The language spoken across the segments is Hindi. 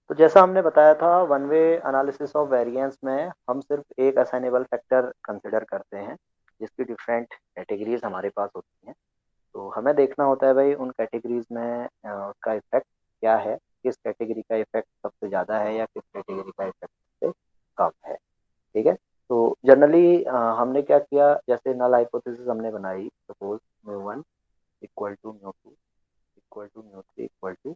तो जैसा हमने बताया था, one way analysis of variance में हम सिर्फ एक असाइनेबल फैक्टर कंसिडर करते हैं जिसकी डिफरेंट कैटेगरीज हमारे पास होती हैं। तो हमें देखना होता है भाई उन कैटेगरीज में उसका इफेक्ट क्या है, किस कैटेगरी का इफेक्ट सबसे ज़्यादा है या किस कैटेगरी का इफेक्ट सबसे कम है। ठीक है। तो जनरली हमने क्या किया, जैसे नल हाइपोथेसिस हमने बनाई, suppose mu one equal to mu two equal to mu three equal to.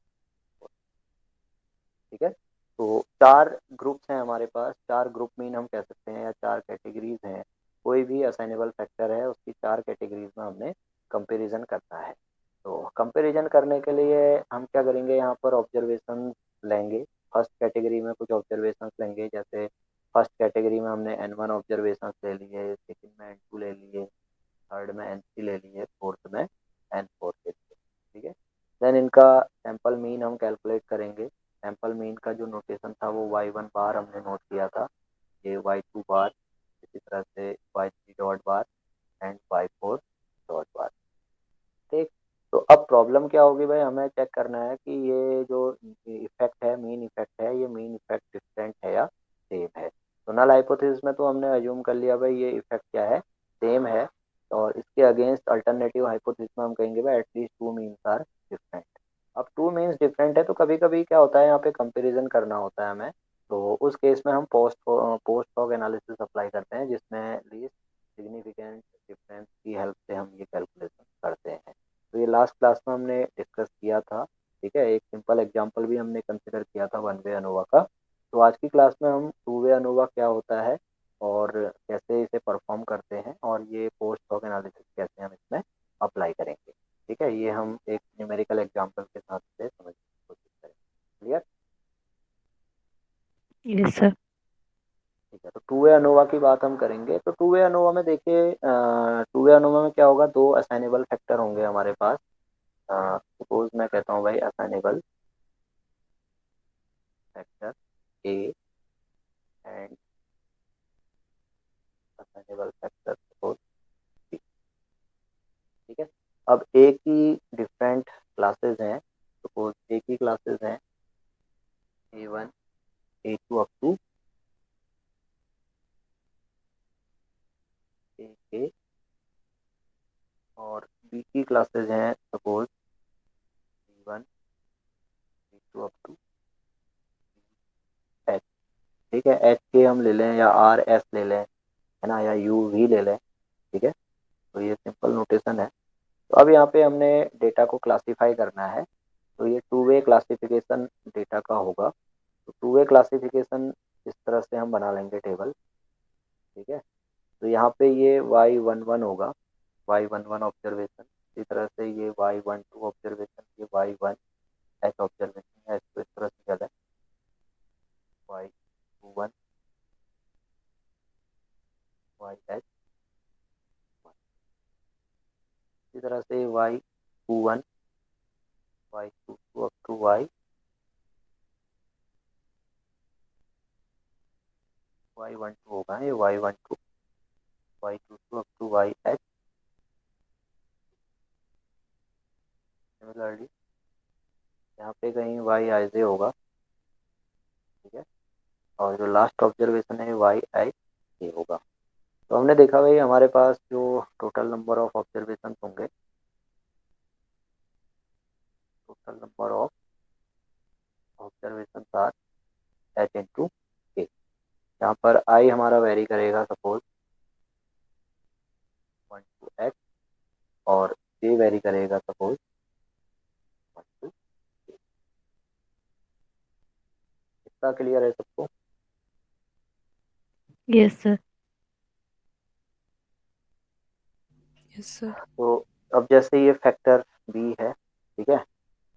ठीक है। तो चार ग्रुप्स हैं हमारे पास, चार ग्रुप मीन हम कह सकते हैं या चार कैटेगरीज हैं। कोई भी असाइनेबल फैक्टर है उसकी चार कैटेगरीज में हमने कंपैरिजन करना है। तो कंपैरिजन करने के लिए हम क्या करेंगे, यहाँ पर ऑब्जर्वेशन लेंगे। फर्स्ट कैटेगरी में कुछ ऑब्जर्वेशन लेंगे, जैसे फर्स्ट कैटेगरी में हमने N1 ऑब्जर्वेशन ले लिए, सेकंड में N2 ले लिए, थर्ड में N3 ले लिए, फोर्थ में N4 ले लिए। ठीक है। देन इनका सैंपल मीन हम कैलकुलेट करेंगे। सैंपल मीन का जो नोटेशन था वो y1 बार हमने नोट किया था, ये y2 बार, इसी तरह से y3 dot bar and y4 dot बार। ठीक। तो अब प्रॉब्लम क्या होगी भाई, हमें चेक करना है कि ये जो इफेक्ट है, मीन इफेक्ट है, ये मीन इफेक्ट डिफरेंट है या सेम है। तो नल हाइपोथेसिस में तो हमने अज्यूम कर लिया भाई ये इफेक्ट क्या है, सेम है। और इसके अगेंस्ट अल्टरनेटिव हाइपोथेसिस में हम कहेंगे भाई at least two means are different. अब टू मीन्स डिफरेंट है तो कभी कभी क्या होता है, यहाँ पे कंपैरिजन करना होता है हमें। तो उस केस में हम पोस्ट हॉक एनालिसिस अप्लाई करते हैं, जिसमें लीस्ट सिग्निफिकेंट डिफरेंस की हेल्प से हम ये कैलकुलेशन करते हैं। तो ये लास्ट क्लास में हमने डिस्कस किया था। ठीक है। एक सिंपल एग्जांपल भी हमने कंसिडर किया था वन वे अनोवा का। तो आज की क्लास में हम टू वे अनोवा क्या होता है और कैसे इसे परफॉर्म करते हैं और ये पोस्ट हॉक एनालिसिस कैसे हम इसमें अप्लाई करेंगे। ठीक है। ये हम एक न्यूमेरिकल एग्जांपल के साथ से समझने की कोशिश करें। क्लियर। Yes sir. ठीक है। तो टू वे अनोवा की बात हम करेंगे। तो टू वे अनोवा में देखिए, टू वे अनोवा में क्या होगा, दो असाइनेबल फैक्टर होंगे हमारे पास। सपोज मैं कहता हूँ भाई assignable factor A and assignable factor suppose B. ठीक है। अब ए की डिफरेंट क्लासेस हैं, सपोज ए की क्लासेस हैं A1 A2 up to A और बी की क्लासेस हैं suppose B1 B2 up to H। ठीक है। एच के हम ले लें या आर एस ले लें, है ना, या यू वी ले लें। ठीक है। तो ये सिंपल नोटेशन है। तो अब यहाँ पे हमने डेटा को क्लासिफाई करना है। तो ये टू वे क्लासिफिकेशन डेटा का होगा। तो टू वे क्लासिफिकेशन इस तरह से हम बना लेंगे टेबल। ठीक है। तो यहाँ पे ये Y11 होगा, Y11 ऑब्जर्वेशन। इसी तरह से ये Y12 ऑब्जर्वेशन, ये Y1 H ऑब्जर्वेशन है, इसको इस तरह से चले Y21 YH। इसी तरह से Y21 Y22 up to Y12 होगा, ये Y12 Y22 up to YH। Similarly यहाँ पे कहीं YIJ होगा। ठीक है। और जो लास्ट ऑब्जर्वेशन है YI होगा। तो हमने देखा भाई हमारे पास जो टोटल नंबर ऑफ ऑब्जर्वेशन होंगे, total number of observation are H into के। यहाँ पर आई हमारा वेरी करेगा, सपोज 1 to H, और जे वेरी करेगा सपोज 1 to K। इतना क्लियर है सबको। Yes sir. Yes sir. तो अब जैसे ये फैक्टर बी है। ठीक है।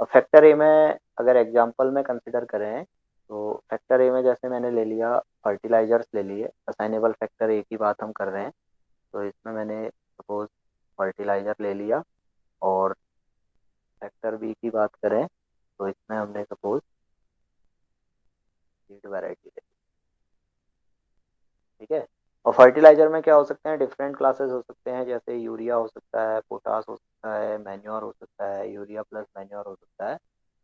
अब फैक्टर ए में अगर एग्जांपल में कंसिडर करें, तो फैक्टर ए में जैसे मैंने ले लिया, फर्टिलाइजर्स ले लिए, असाइनेबल फैक्टर ए की बात हम कर रहे हैं। तो इसमें मैंने सपोज फर्टिलाइजर ले लिया। और फैक्टर बी की बात करें तो इसमें हमने सपोज सीड वैरायटी ले ली। ठीक है। और फर्टिलाइजर में क्या हो सकते हैं, डिफरेंट क्लासेस हो सकते हैं, जैसे यूरिया हो सकता है, पोटास हो सकता है, मैन्योर हो सकता है, यूरिया प्लस मैन्योर हो सकता है।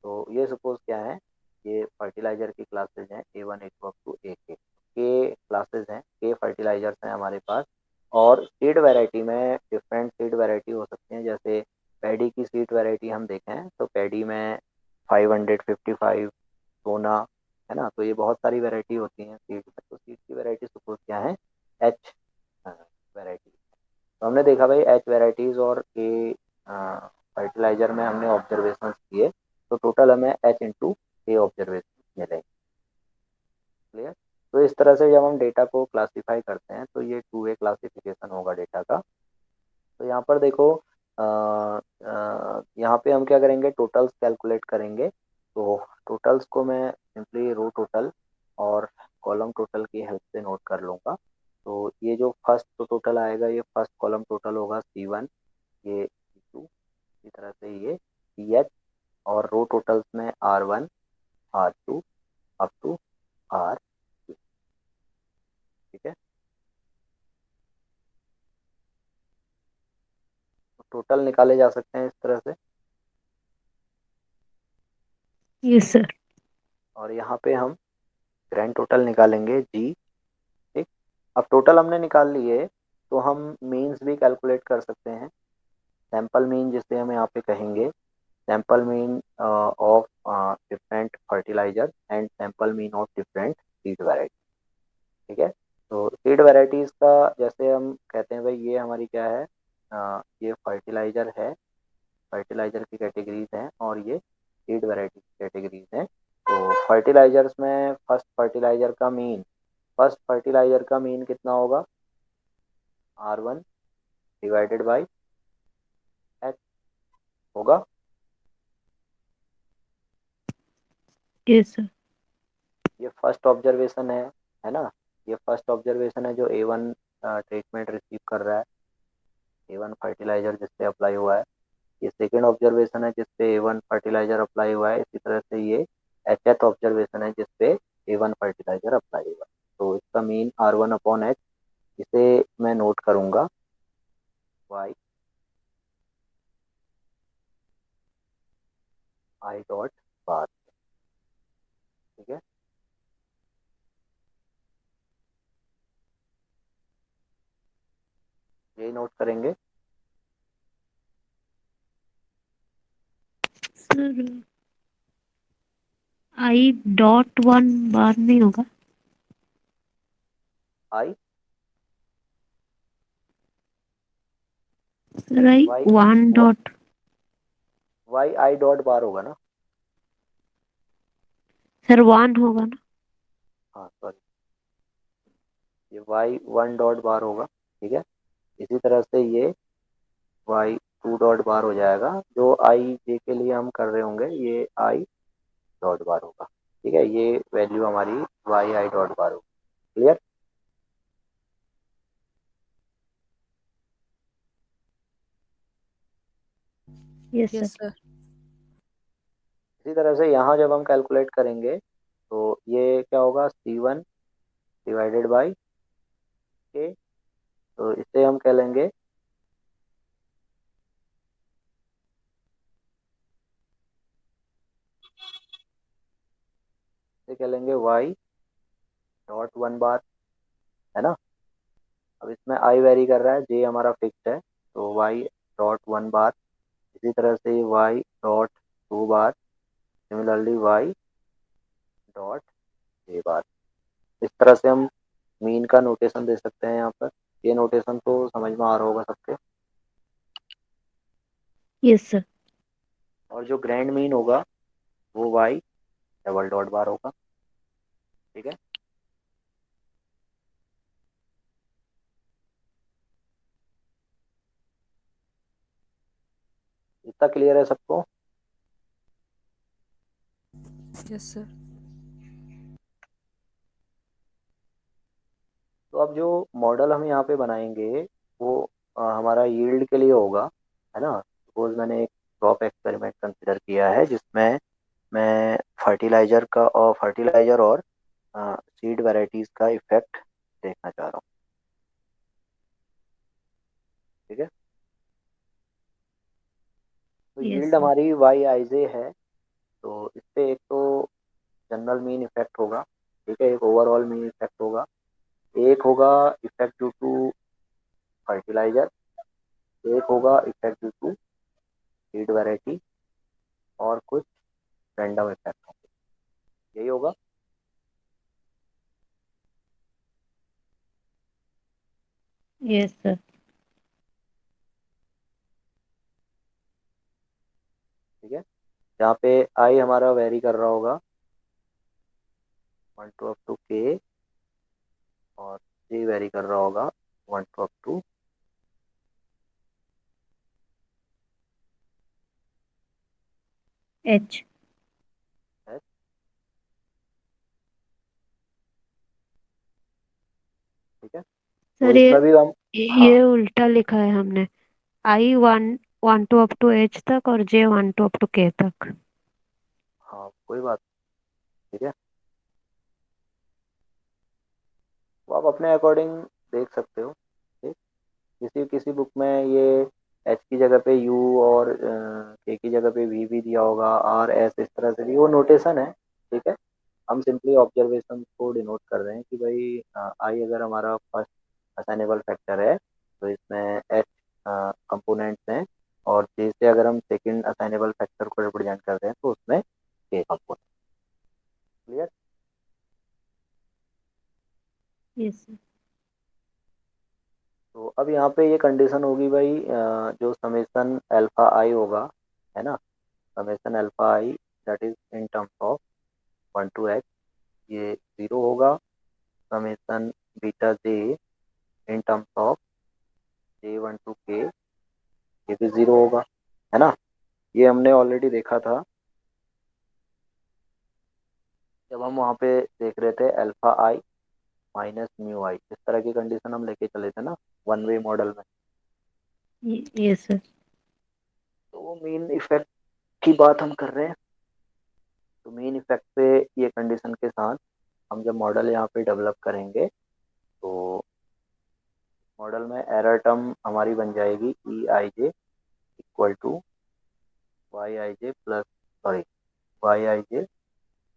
तो ये सपोज क्या है, ये फर्टिलाइजर की क्लासेज हैं A1 A2 up to AK। K classes हैं, के फर्टिलाइजर्स हैं हमारे पास। और सीड वैरायटी में डिफरेंट सीड वैरायटी हो सकती हैं। जैसे पैडी की सीड वैरायटी हम देखें तो पैडी में 555 सोना, है ना। तो ये बहुत सारी वैरायटी होती हैं सीड में। तो सीड की वैरायटी सपोज क्या है, एच वैरायटी। तो हमने देखा भाई एच वैरायटीज और के फर्टिलाइजर में हमने ऑब्जर्वेशन किए, तो टोटल हमें एच इंटू के ऑब्जर्वेशन मिले। क्लियर। तो इस तरह से जब हम डेटा को क्लासीफाई करते हैं तो ये 2 वे क्लासिफिकेशन होगा डेटा का। तो यहाँ पर देखो, यहाँ पे हम क्या करेंगे, टोटल्स कैलकुलेट करेंगे। तो टोटल्स को मैं सिंपली रो टोटल और कॉलम टोटल की हेल्प से नोट कर लूँगा। तो ये जो फर्स्ट टोटल आएगा, ये फर्स्ट कॉलम टोटल होगा C1, ये C2, इसी तरह से ये CH। और रो टोटल्स में R1, R2 up to R। ठीक है। तो टोटल निकाले जा सकते हैं इस तरह से। Yes sir. और यहाँ पे हम ग्रैंड टोटल निकालेंगे G। ठीक। अब टोटल हमने निकाल लिए, तो हम मीन्स भी कैलकुलेट कर सकते हैं। सैंपल मीन जिसे हम यहाँ पे कहेंगे, sample mean of different fertiliser and sample mean of different seed variety. ठीक है। तो सीड वैरायटीज का जैसे हम कहते हैं भाई ये हमारी क्या है, ये फर्टिलाइजर है, फर्टिलाइजर की कैटेगरीज हैं और ये सीड वैरायटी की कैटेगरीज हैं। तो फर्टिलाइजर्स में फर्स्ट फर्टिलाइजर का मीन कितना होगा, R1 डिवाइडेड बाई एच होगा। Yes sir. ये फर्स्ट ऑब्जर्वेशन है ना। ये फर्स्ट ऑब्जर्वेशन है जो A1 ट्रीटमेंट रिसीव कर रहा है, A1 फर्टिलाइजर जिस पे अप्लाई हुआ है। ये सेकेंड ऑब्जर्वेशन है जिस पे A1 फर्टिलाइजर अप्लाई हुआ है। इसी तरह से ये एचएथ ऑब्जर्वेशन है जिस पे A1 फर्टिलाइजर अप्लाई हुआ है। तो इसका मीन R1/H, इसे मैं नोट करूंगा वाई आई डॉट बार। ठीक है। यही नोट करेंगे। सर I.1 नहीं होगा? I sir I Y one dot. Y I dot bar होगा ना। सर वन होगा ना? हाँ सॉरी, ये Y1 डॉट बार होगा। ठीक है। इसी तरह से ये Y2 डॉट बार हो जाएगा। जो आई जे के लिए हम कर रहे होंगे ये आई डॉट बार होगा। ठीक है। ये वैल्यू हमारी YI डॉट बार होगी। Clear. Yes sir. Yes sir. इसी तरह से यहाँ जब हम कैलकुलेट करेंगे तो ये क्या होगा, C1 डिवाइडेड बाई के। तो इसे हम कह लेंगे, इसे कह लेंगे Y.1 बार, है ना। अब इसमें आई वेरी कर रहा है, जे हमारा फिक्स है, तो Y.1 बार। इसी तरह से Y.2 बार, सिमिलरली Y.J बार। इस तरह से हम मीन का नोटेशन दे सकते हैं यहाँ पर। ये नोटेशन तो समझ में आ रहा होगा सबके। Yes sir. और जो ग्रैंड मीन होगा वो Y.डबल डॉट बार होगा। ठीक है। इतना क्लियर है सबको। Yes sir. तो अब जो मॉडल हम यहाँ पे बनाएंगे वो हमारा यील्ड के लिए होगा, है ना। सपोज मैंने एक क्रॉप एक्सपेरिमेंट कंसिडर किया है जिसमें मैं फर्टिलाइजर और सीड वैरायटीज का इफेक्ट देखना चाह रहा हूँ। ठीक है। तो यस यील्ड सर। हमारी YIJ है। तो इस पे एक तो जनरल मीन इफेक्ट होगा, ठीक है, एक ओवरऑल मीन इफेक्ट होगा, एक होगा इफेक्ट ड्यू टू फर्टिलाइजर, एक होगा effect due to seed variety, और कुछ रैंडम इफेक्ट होंगे। यही होगा। Yes sir. ठीक है, जहाँ पे आई हमारा वेरी कर रहा होगा 1 टू अप टू के, और जे वेरी कर रहा होगा 1 two up to H. H. ठीक है, तो सर इसमें भी हम, हाँ ये उल्टा लिखा है हमने। I one one two up to H तक और J one two up to K तक। हाँ कोई बात। ठीक है, वो आप अपने अकॉर्डिंग देख सकते हो। ठीक, किसी किसी बुक में ये एच की जगह पे यू और के की जगह पे वी भी दिया होगा, आर एस इस तरह से भी, वो नोटेशन है। ठीक है, हम सिंपली ऑब्जर्वेशन को डिनोट कर रहे हैं कि भाई आई अगर हमारा फर्स्ट असाइनेबल फैक्टर है तो इसमें एच कंपोनेंट्स हैं, और जे से अगर हम सेकंड असाइनेबल फैक्टर को रिप्रेजेंट कर रहे हैं तो उसमें के कंपोनेंट। क्लियर। Yes sir. तो अब यहाँ पे ये कंडीशन होगी भाई, जो समेसन अल्फा आई होगा, है ना, summation alpha I that is in terms of 1 to x, ये 0 होगा। Summation beta J in terms of J1 to K, ये भी 0 होगा, है ना। ये हमने ऑलरेडी देखा था जब हम वहाँ पे देख रहे थे अल्फा आई माइनस म्यू आई, इस तरह की कंडीशन हम लेके चले थे ना वन वे मॉडल में। Yes sir. तो वो मीन इफेक्ट की बात हम कर रहे हैं। तो मीन इफेक्ट पे ये कंडीशन के साथ हम जब मॉडल यहाँ पे डेवलप करेंगे तो मॉडल में एरर टर्म हमारी बन जाएगी E I J equal to Y I J plus, sorry, Y I J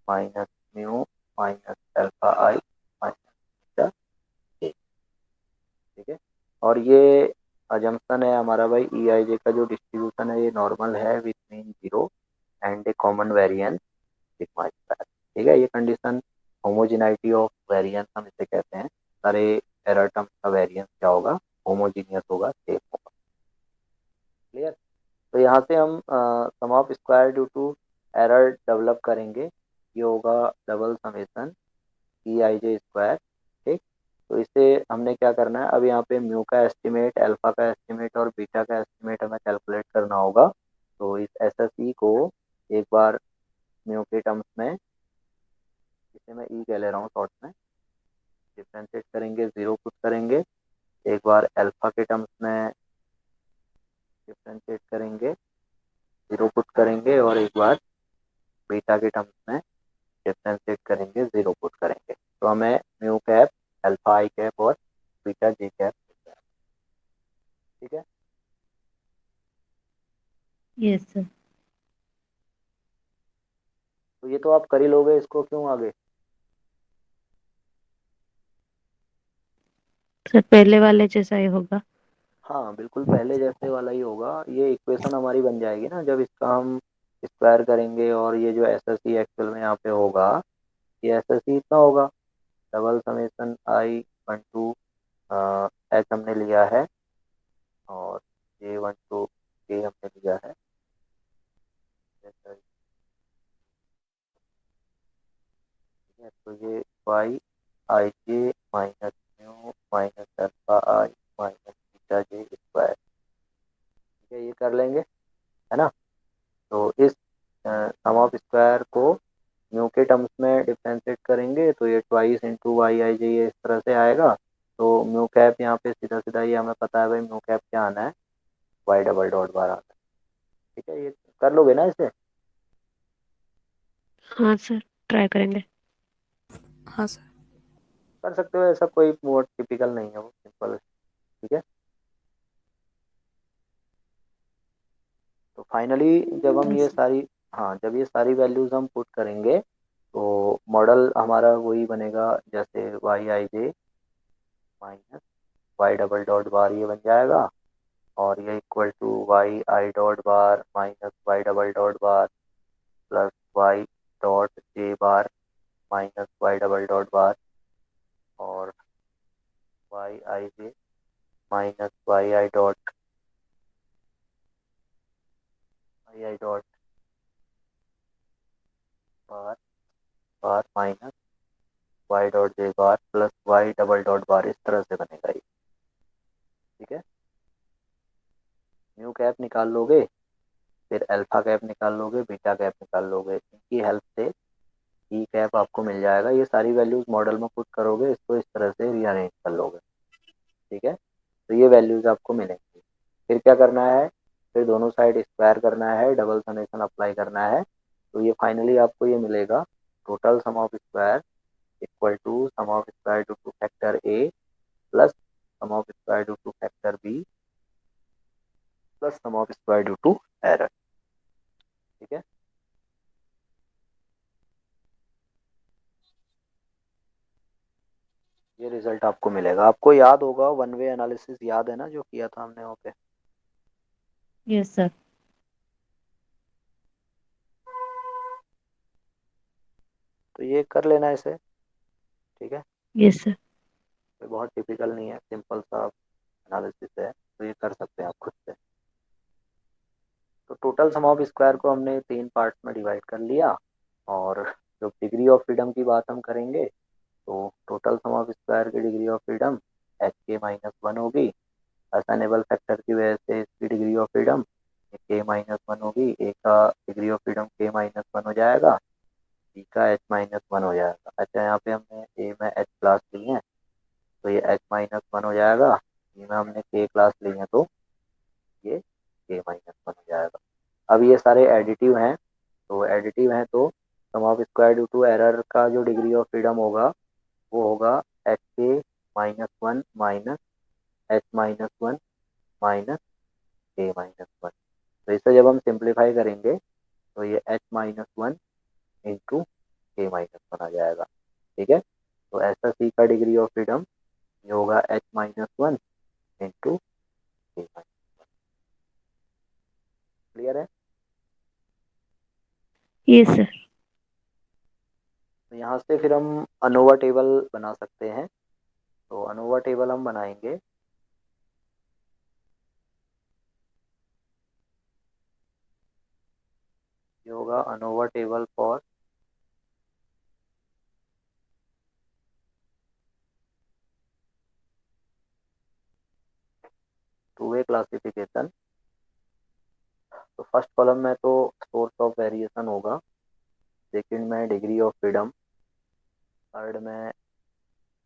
minus mu minus alpha I minus beta J. ठीक है, और ये अजम्पशन है हमारा भाई, ई आई जे का जो डिस्ट्रीब्यूशन है ये नॉर्मल है with mean zero and A common variance sigma square. ठीक है, ये कंडीशन होमोजेनिटी ऑफ वेरिएंस हम इसे कहते हैं। सारे एरर टर्म्स का वेरिएंस क्या होगा, होमोजीनियस होगा, सेम होगा। क्लियर। तो यहाँ से हम sum of square due to error develop करेंगे, ये होगा double summation E I J square. ठीक, तो इसे हमने क्या करना है, अब यहाँ पे म्यू का एस्टिमेट, अल्फा का एस्टिमेट और बीटा का एस्टिमेट हमें कैलकुलेट करना होगा। तो इस एस एस ई को एक बार म्यू के टर्म्स में, इसे मैं ई कह ले रहा हूँ शॉर्ट में, डिफ्रेंशिएट करेंगे, जीरो पुट करेंगे, एक बार अल्फा के टर्म्स में डिफ्रेंशिएट करेंगे, जीरो पुट करेंगे, और एक बार बीटा के टर्म्स में डिफ्रेंशिएट करेंगे, जीरो पुट करेंगे। तो हमें म्यू कैप अल्फा आई कैप और बीटा जे कैप। ठीक है, यस सर। तो ये तो आप कर ही लोगे, इसको क्यों आगे। सर पहले वाले जैसा ही होगा। हाँ बिल्कुल पहले जैसे वाला ही होगा, ये इक्वेशन हमारी बन जाएगी ना जब इसका हम स्क्वायर करेंगे, और ये जो एस एस सी एक्चुअल में यहाँ पे होगा, ये एस एस सी इतना होगा, double summation i 1 to H हमने लिया है, और J1 to K हमने लिया है। तो ये Y I J minus mu minus alpha I minus beta J square. ठीक है, ये कर लेंगे, है ना। तो इस सम ऑफ स्क्वायर को म्यू के टर्म्स में डिफरेंशिएट करेंगे तो ये ट्वाइस इंटू वाई आई जे, ये इस तरह से आएगा। तो म्यू कैप यहाँ पे सीधा सीधा ये हमें पता है भाई, म्यू कैप क्या आना है, वाई डबल डॉट बार आना है। ठीक है, ये कर लोगे ना इसे। हाँ सर, ट्राई करेंगे। हाँ सर। कर सकते हो, ऐसा कोई बहुत टिपिकल नहीं है, वो सिंपल है। ठीक है, तो फाइनली जब हम ये यस। सारी, हाँ जब ये सारी वैल्यूज हम पुट करेंगे तो मॉडल हमारा वही बनेगा, जैसे Y I J minus Y double dot bar ये बन जाएगा, और ये equal to Y I dot bar minus Y double dot bar plus Y dot J bar minus Y double dot bar, और Y I J minus Y I dot bar bar minus Y dot J bar plus Y double dot bar, इस तरह से बनेगा ये। ठीक है, न्यू कैप निकाल लोगे, फिर अल्फा कैप निकाल लोगे, बीटा कैप निकाल लोगे, इनकी हेल्प से ई कैप आपको मिल जाएगा। ये सारी वैल्यूज मॉडल में पुट करोगे, इसको इस तरह से रीअरेंज कर लोगे। ठीक है, तो ये वैल्यूज आपको मिलेंगी। फिर क्या करना है, फिर दोनों साइड स्क्वायर करना है, डबल समेशन अप्लाई करना है, तो ये फाइनली आपको ये मिलेगा total sum of square equal to sum of square due to factor A plus sum of square due to factor B plus sum of square due to error. ठीक है, ये रिजल्ट आपको मिलेगा। आपको याद होगा वन वे एनालिसिस, याद है ना जो किया था हमने वहाँ पे? Yes sir. तो ये कर लेना इसे। ठीक है, यस सर। कोई बहुत टिपिकल नहीं है, सिंपल सा एनालिसिस है, तो ये कर सकते हैं आप खुद से। तो टोटल सम ऑफ स्क्वायर को हमने तीन पार्ट में डिवाइड कर लिया, और जो डिग्री ऑफ फ्रीडम की बात हम करेंगे, तो टोटल सम ऑफ स्क्वायर की डिग्री ऑफ फ्रीडम एच के माइनस वन होगी। असाइनेबल फैक्टर की वजह से इसकी डिग्री ऑफ फ्रीडम के माइनस वन होगी। ए का डिग्री ऑफ फ्रीडम के माइनस वन हो जाएगा, बी का एच माइनस वन हो जाएगा। अच्छा, यहाँ पे हमने ए में एच क्लास ली है, तो ये एच माइनस वन हो जाएगा। बी में हमने के क्लास ली है, तो ये के माइनस वन हो जाएगा। अब ये सारे एडिटिव हैं, तो एडिटिव हैं तो sum of square due to error का जो डिग्री ऑफ फ्रीडम होगा वो होगा एच के minus one minus H minus one minus के माइनस वन। तो इसे जब हम सिंप्लीफाई करेंगे तो ये H minus one into K minus one आ जाएगा। ठीक है, तो ऐसा सी का डिग्री ऑफ फ्रीडम ये होगा H minus one into K minus. Clear है? Yes sir. तो यहाँ से फिर हम अनोवा टेबल बना सकते हैं। तो अनोवा टेबल हम बनाएंगे, ये होगा ANOVA table for two way classification. तो फर्स्ट कॉलम में तो सोर्स ऑफ वेरिएशन होगा, सेकंड में डिग्री ऑफ फ्रीडम, थर्ड में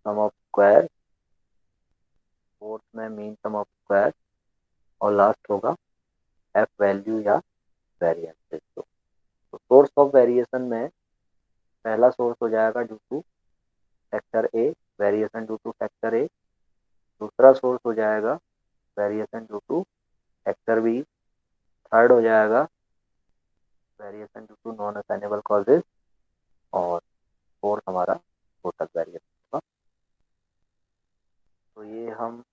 सम ऑफ स्क्वायर, फोर्थ में मीन सम ऑफ स्क्वायर, और लास्ट होगा एफ वैल्यू या वेरिएंस। तो सोर्स ऑफ वेरिएशन में पहला सोर्स हो जाएगा due to factor A, variation due to factor A. दूसरा सोर्स हो जाएगा variation due to factor B. Third हो जाएगा variation due to non assignable causes, और फोर्थ हमारा टोटल वेरिएशन होगा। तो ये हम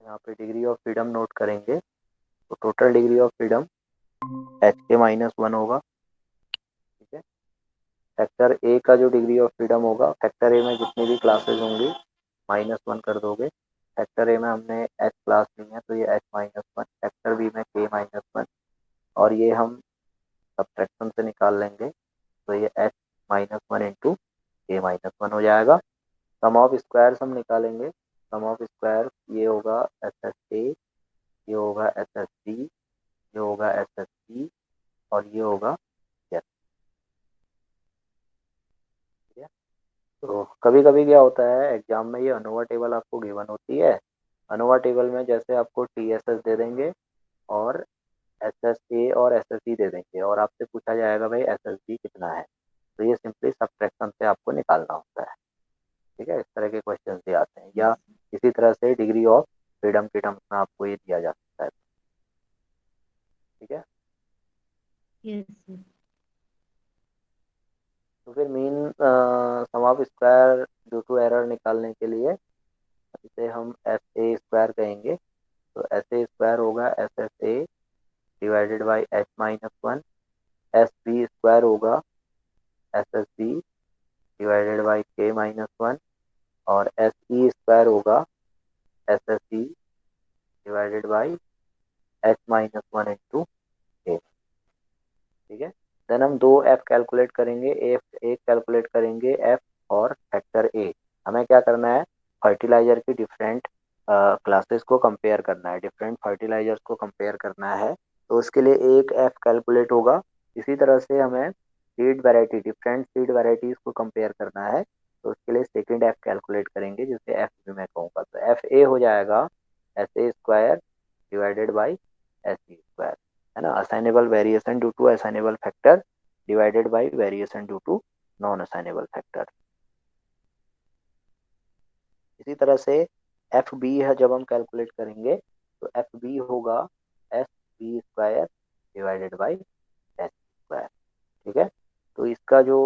यहाँ पे डिग्री ऑफ फ्रीडम नोट करेंगे, तो total degree of freedom H के माइनस वन होगा। ठीक है, फैक्टर ए का जो डिग्री ऑफ फ्रीडम होगा, फैक्टर ए में जितनी भी क्लासेज होंगी माइनस वन कर दोगे। फैक्टर ए में हमने एच क्लास ली है, तो ये H minus one, factor B में के माइनस वन, और ये हम सब्ट्रैक्शन से निकाल लेंगे, तो ये H minus one into K minus one हो जाएगा। सम ऑफ स्क्वायर हम निकालेंगे, सम ऑफ स्क्वायर ये होगा एस एस ए, ये होगा एस एस बी, ये होगा एस एस सी, और ये होगा yes। ठीक है, तो कभी कभी क्या होता है एग्जाम में, ये अनोवा टेबल आपको गिवन होती है। अनोवा टेबल में जैसे आपको टी एस एस दे देंगे, और एस एस ए और एस एस सी दे देंगे, और आपसे पूछा जाएगा भाई एस एस बी कितना है, तो ये सिंपली सब्ट्रैक्शन से आपको निकालना होता है। ठीक है, इस तरह के क्वेश्चन भी आते हैं, या इसी तरह से डिग्री ऑफ फ्रीडम के टर्म्स में आपको ये दिया जा सकता है। ठीक है, यस सर। तो फिर mean sum of square due to error निकालने के लिए इसे हम एस ए स्क्वायर कहेंगे। तो एस ए स्क्वायर होगा S S A divided by H minus one. S B square होगा S S B divided by K minus one. और एस ई स्क्वायर होगा S S C divided by H minus one into A. ठीक है। देन हम दो एफ कैलकुलेट करेंगे। एफ एक कैलकुलेट करेंगे एफ और फैक्टर ए। हमें क्या करना है, फर्टिलाइजर की डिफरेंट क्लासेस को कंपेयर करना है, डिफरेंट फर्टिलाइजर्स को कंपेयर करना है। तो उसके लिए एक एफ कैलकुलेट होगा। इसी तरह से हमें seed variety, different seed varieties को कंपेयर करना है। तो उसके लिए सेकेंड एफ कैलकुलेट करेंगे जिसे एफ भी मैं कहूँगा। तो एफ ए हो जाएगा S A square divided by S C square, है ना। Assignable variation due to assignable factor divided by variation due to non assignable factor. इसी तरह से एफ बी है जब हम कैलकुलेट करेंगे तो एफ बी होगा S B square divided by S square. ठीक है। तो इसका जो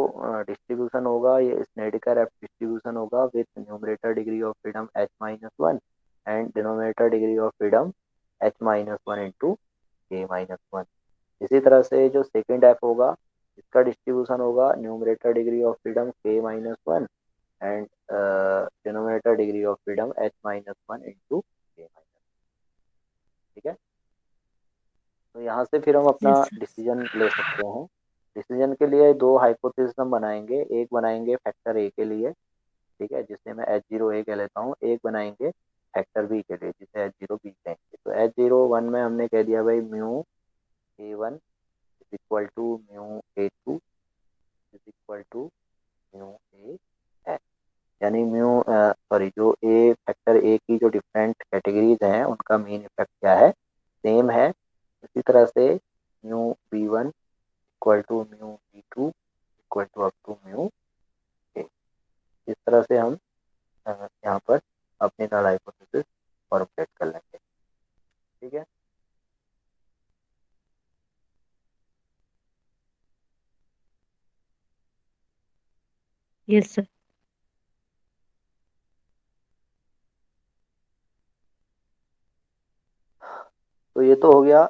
डिस्ट्रीब्यूशन होगा ये स्नेडिकर एफ डिस्ट्रीब्यूशन होगा with numerator degree of freedom H minus one and denominator degree of freedom H minus one into K minus one. इसी तरह से जो सेकेंड एफ होगा इसका डिस्ट्रीब्यूशन होगा न्यूमरेटर डिग्री ऑफ फ्रीडम के minus one and denominator degree of freedom H minus one into K minus. ठीक है। तो यहाँ से फिर हम अपना यस सर। डिसीजन ले सकते हैं। डिसीजन के लिए दो हाइपोथेसिस हम बनाएंगे। एक बनाएंगे फैक्टर ए के लिए, ठीक है, जिसे मैं एच जीरो ए कह लेता हूँ। एक बनाएंगे फैक्टर बी के लिए जिसे एच जीरो बी कहेंगे। तो एच जीरो वन में हमने कह दिया भाई mu A one is equal to mu A two is equal to mu A N. यानी म्यू सॉरी जो ए फैक्टर ए की जो डिफरेंट कैटेगरीज हैं उनका मेन इफेक्ट क्या है, सेम है। इसी तरह से mu B one equal to mu B two equal to up to mu A. इस तरह से हम यहाँ पर अपनी नल हाइपोथेसिस फॉर्मुलेट कर लेंगे। ठीक है। Yes sir. तो ये तो हो गया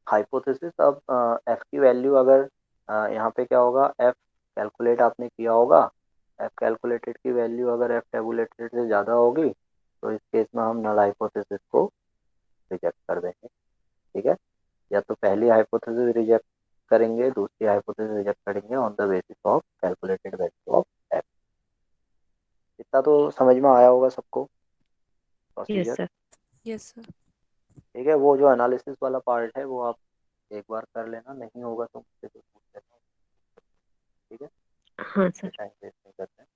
हाइपोथेसिस। अब एफ की वैल्यू अगर यहाँ पे क्या होगा, एफ कैलकुलेट आपने किया होगा, एफ कैलकुलेटेड की वैल्यू अगर एफ टेबुलेटेड से ज़्यादा होगी तो इस केस में हम नल हाइपोथेसिस को रिजेक्ट कर देंगे। ठीक है। या तो पहली हाइपोथेसिस रिजेक्ट करेंगे, दूसरी हाइपोथेसिस रिजेक्ट करेंगे on the basis of calculated value of F. इतना तो समझ में आया होगा सबको yes procedure. Sir. Yes sir. ठीक है। वो जो एनालिसिस वाला पार्ट है वो आप एक बार कर लेना, नहीं होगा तो मुझसे कुछ पूछ लेना। ठीक है। हाँ ये सर। टाइम वेस्ट नहीं करते हैं।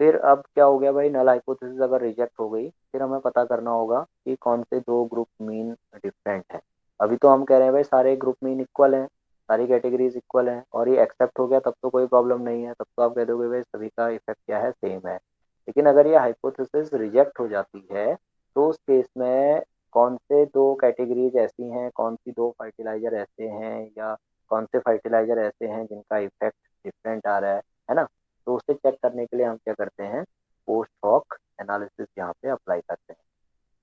फिर अब क्या हो गया भाई, नल हाइपोथेसिस अगर रिजेक्ट हो गई फिर हमें पता करना होगा कि कौन से दो ग्रुप मीन डिफरेंट है। अभी तो हम कह रहे हैं भाई सारे ग्रुप मीन इक्वल हैं, सारी कैटेगरीज इक्वल हैं और ये एक्सेप्ट हो गया तब तो कोई प्रॉब्लम नहीं है, तब तो आप कह दोगे भाई सभी का इफेक्ट क्या है, सेम है। लेकिन अगर ये हाइपोथेसिस रिजेक्ट हो जाती है तो उस केस में कौन से दो कैटेगरीज ऐसी हैं, कौन सी दो फर्टिलाइजर ऐसे हैं या कौन से फर्टिलाइजर ऐसे हैं जिनका इफेक्ट डिफरेंट आ रहा है ना। तो उसे चेक करने के लिए हम क्या करते हैं, पोस्ट हॉक एनालिसिस यहाँ पे अप्लाई करते हैं।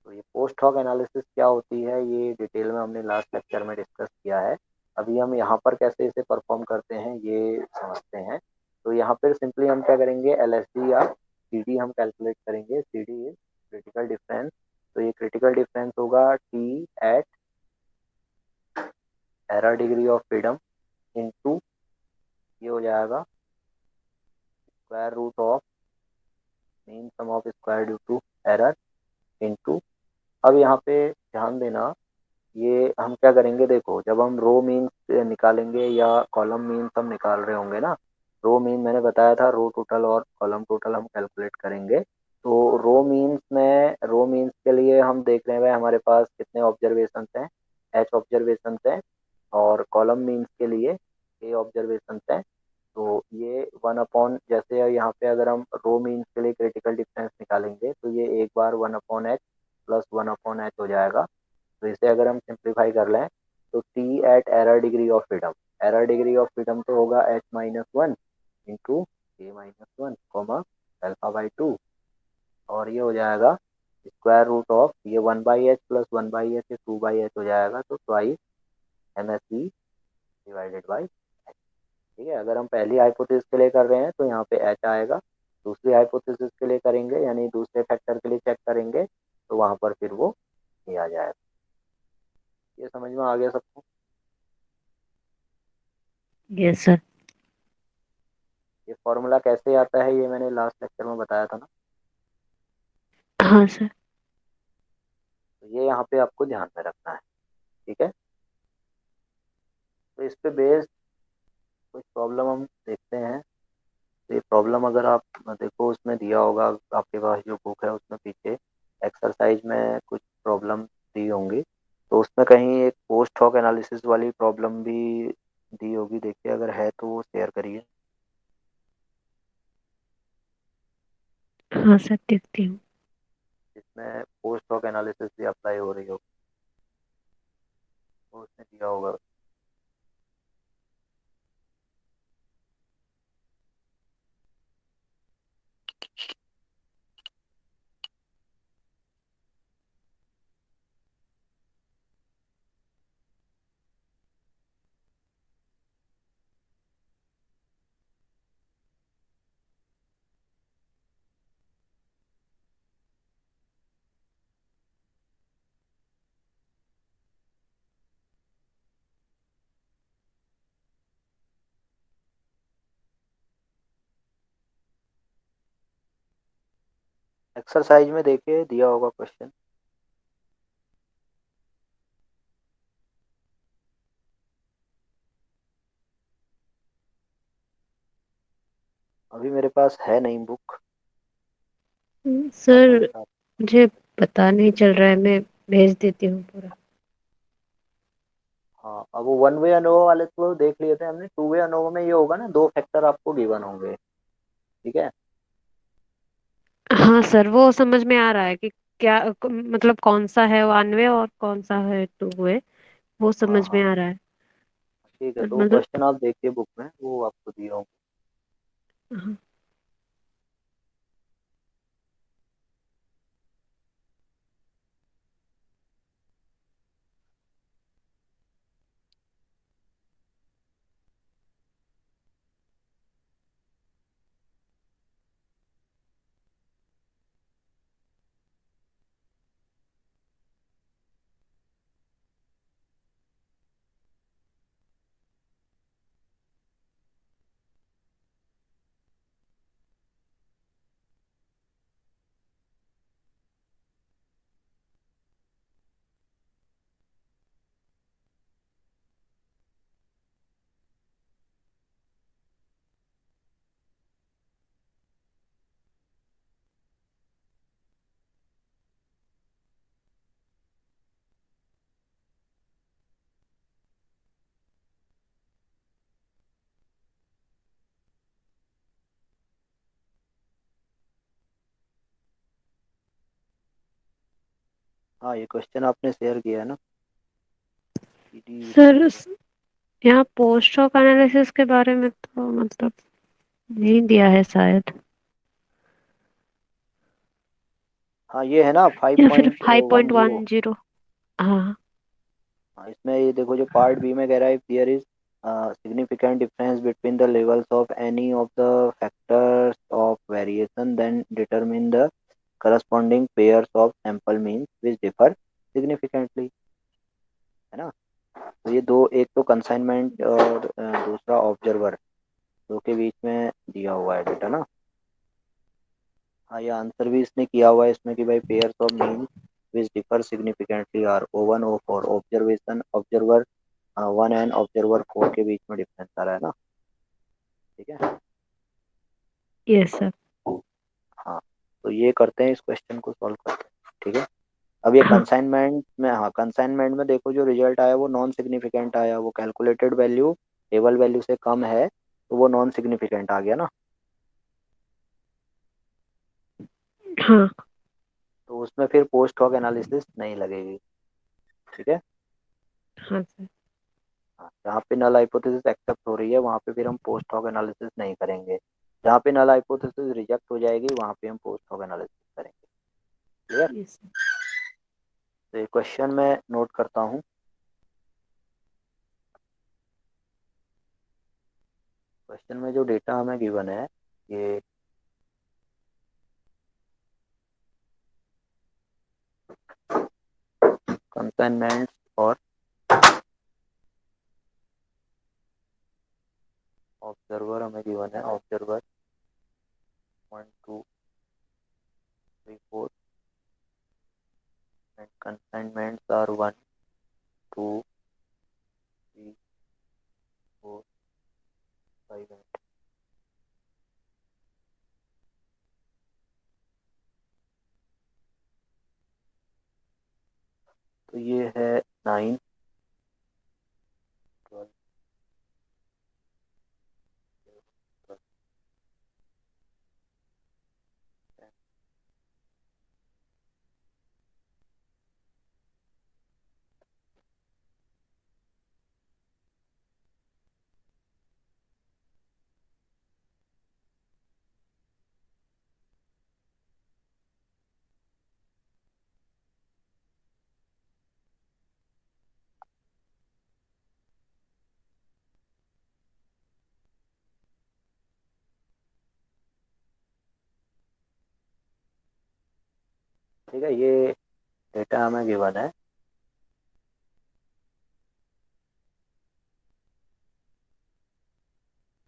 तो ये पोस्ट हॉक एनालिसिस क्या होती है ये डिटेल में हमने लास्ट लेक्चर में डिस्कस किया है। अभी हम यहाँ पर कैसे इसे परफॉर्म करते हैं ये समझते हैं। तो यहाँ पर सिंपली हम क्या करेंगे, एल एस डी या सी डी हम कैलकुलेट करेंगे। C D is critical difference. तो ये क्रिटिकल डिफरेंस होगा T at error degree of freedom into, ये हो जाएगा square root of mean sum of square due to error into. अब यहाँ पे ध्यान देना, ये हम क्या करेंगे, देखो जब हम रो मीन्स निकालेंगे या कॉलम मीन्स हम निकाल रहे होंगे ना, रो मीन मैंने बताया था रो टोटल और कॉलम टोटल हम कैलकुलेट करेंगे। तो रो मीन्स में, रो मीन्स के लिए हम देख रहे हैं भाई हमारे पास कितने ऑब्जर्वेशन हैं, एच ऑब्जर्वेशन हैं। और कॉलम मीन्स के लिए ए ऑब्जर्वेशन हैं। तो ये वन अपॉन, जैसे यहाँ पे अगर हम रो मीन्स के लिए क्रिटिकल डिफरेंस निकालेंगे तो ये एक बार one upon H plus one upon H हो जाएगा। तो इसे अगर हम सिंप्लीफाई कर लें तो T at error degree of freedom, error degree of freedom तो होगा H minus one into k-1 और ये हो जाएगा स्क्वायर रूट ऑफ ये 1/h प्लस 1/h ये 2/h हो जाएगा, तो ट्वाइस MSE डिवाइडेड बाई। ठीक है, अगर हम पहली हाइपोथेसिस के लिए कर रहे हैं तो यहाँ पे h आएगा, दूसरी हाइपोथेसिस के लिए करेंगे यानी दूसरे फैक्टर के लिए चेक करेंगे तो वहां पर फिर वो ये आ जाएगा। ये समझ में आ गया सबको? Yes sir. ये फॉर्मूला कैसे आता है ये मैंने लास्ट लेक्चर में बताया था ना, हाँ सर। तो ये यहाँ पे आपको ध्यान में रखना है। ठीक है, तो इस पे बेस्ड कुछ प्रॉब्लम हम देखते हैं। तो ये प्रॉब्लम अगर आप देखो उसमें दिया होगा, आपके पास जो बुक है उसमें पीछे एक्सरसाइज में कुछ प्रॉब्लम दी होंगी, तो उसमें कहीं एक पोस्ट हॉक एनालिसिस वाली प्रॉब्लम भी दी होगी, देखिए अगर है तो वो शेयर करिए। हाँ सर, देखती हूँ। जिसमें पोस्ट हॉक एनालिसिस भी अप्लाई हो रही होगी, तो उसमें दिया होगा। एक्सरसाइज में देखिए दिया होगा क्वेश्चन। अभी मेरे पास है नहीं बुक, सर, आपको बता। मुझे पता नहीं चल रहा है, मैं भेज देती हूँ पूरा। हाँ, अब वो वन वे अनोवा वाले तो देख लिए थे हमने, टू वे अनोवा में ये होगा ना, दो फैक्टर आपको गिवन होंगे। ठीक है। हाँ सर, वो समझ में आ रहा है कि क्या मतलब कौन सा है वन वे और कौन सा है टू वे, वो हाँ समझ में हाँ, आ रहा है। ठीक है, पर तो वो मतलब क्वेश्चन आप देखिए बुक में, वो आपको दिए होंगे। हाँ, हाँ, ये क्वेश्चन आपने शेयर किया है ना, सर यहाँ पोस्ट ऑक एनालिसिस के बारे में तो मतलब नहीं दिया है शायद, हाँ ये है ना फाइव या फिर point five one point zero one zero हाँ। हाँ, इसमें ये देखो जो पार्ट बी में कह रहा है, if there is significant difference between the levels of any of the factors of variation, then determine the corresponding pairs of sample means which differ significantly। है ना, तो ये दो, एक तो कंसाइनमेंट और दूसरा ऑब्जर्वर, दो के बीच में दिया हुआ है डेटा ना। हाँ, ये आंसर भी इसने किया हुआ है इसमें कि भाई pairs of mean which differ significantly are O1 O4 observation observer 1 and observer 4 के बीच में डिफरेंस आ रहा है ना। ठीक है। Yes sir. हाँ, तो ये करते हैं, इस क्वेश्चन को सॉल्व करते हैं। ठीक है, अब ये हाँ कंसाइनमेंट में, हाँ कंसाइनमेंट में देखो जो रिजल्ट आया वो नॉन सिग्निफिकेंट आया, वो कैलकुलेटेड वैल्यू टेबल वैल्यू से कम है, तो वो नॉन सिग्निफिकेंट आ गया ना। हाँ। तो उसमें फिर पोस्ट हॉक एनालिसिस नहीं लगेगी। ठीक है। हाँ सर। हाँ, जहाँ पे नल हाइपोथेसिस एक्सेप्ट हो रही है वहाँ पे फिर हम पोस्ट हॉक एनालिसिस नहीं करेंगे। जहाँ पे नल हाइपोथेसिस रिजेक्ट हो जाएगी वहाँ पे हम पोस्ट होक एनालिसिस करेंगे। क्लियर? Yes sir. तो ये क्वेश्चन मैं नोट करता हूँ। क्वेश्चन में जो डेटा हमें गिवन है ये कंसाइनमेंट और ऑब्जर्वर हमें गिवन है। Observer 1 2 3 4 and consignments are 1 2 3 4 5 8। तो ये है 9 12 ठीक है, ये डेटा हमें गिवन है।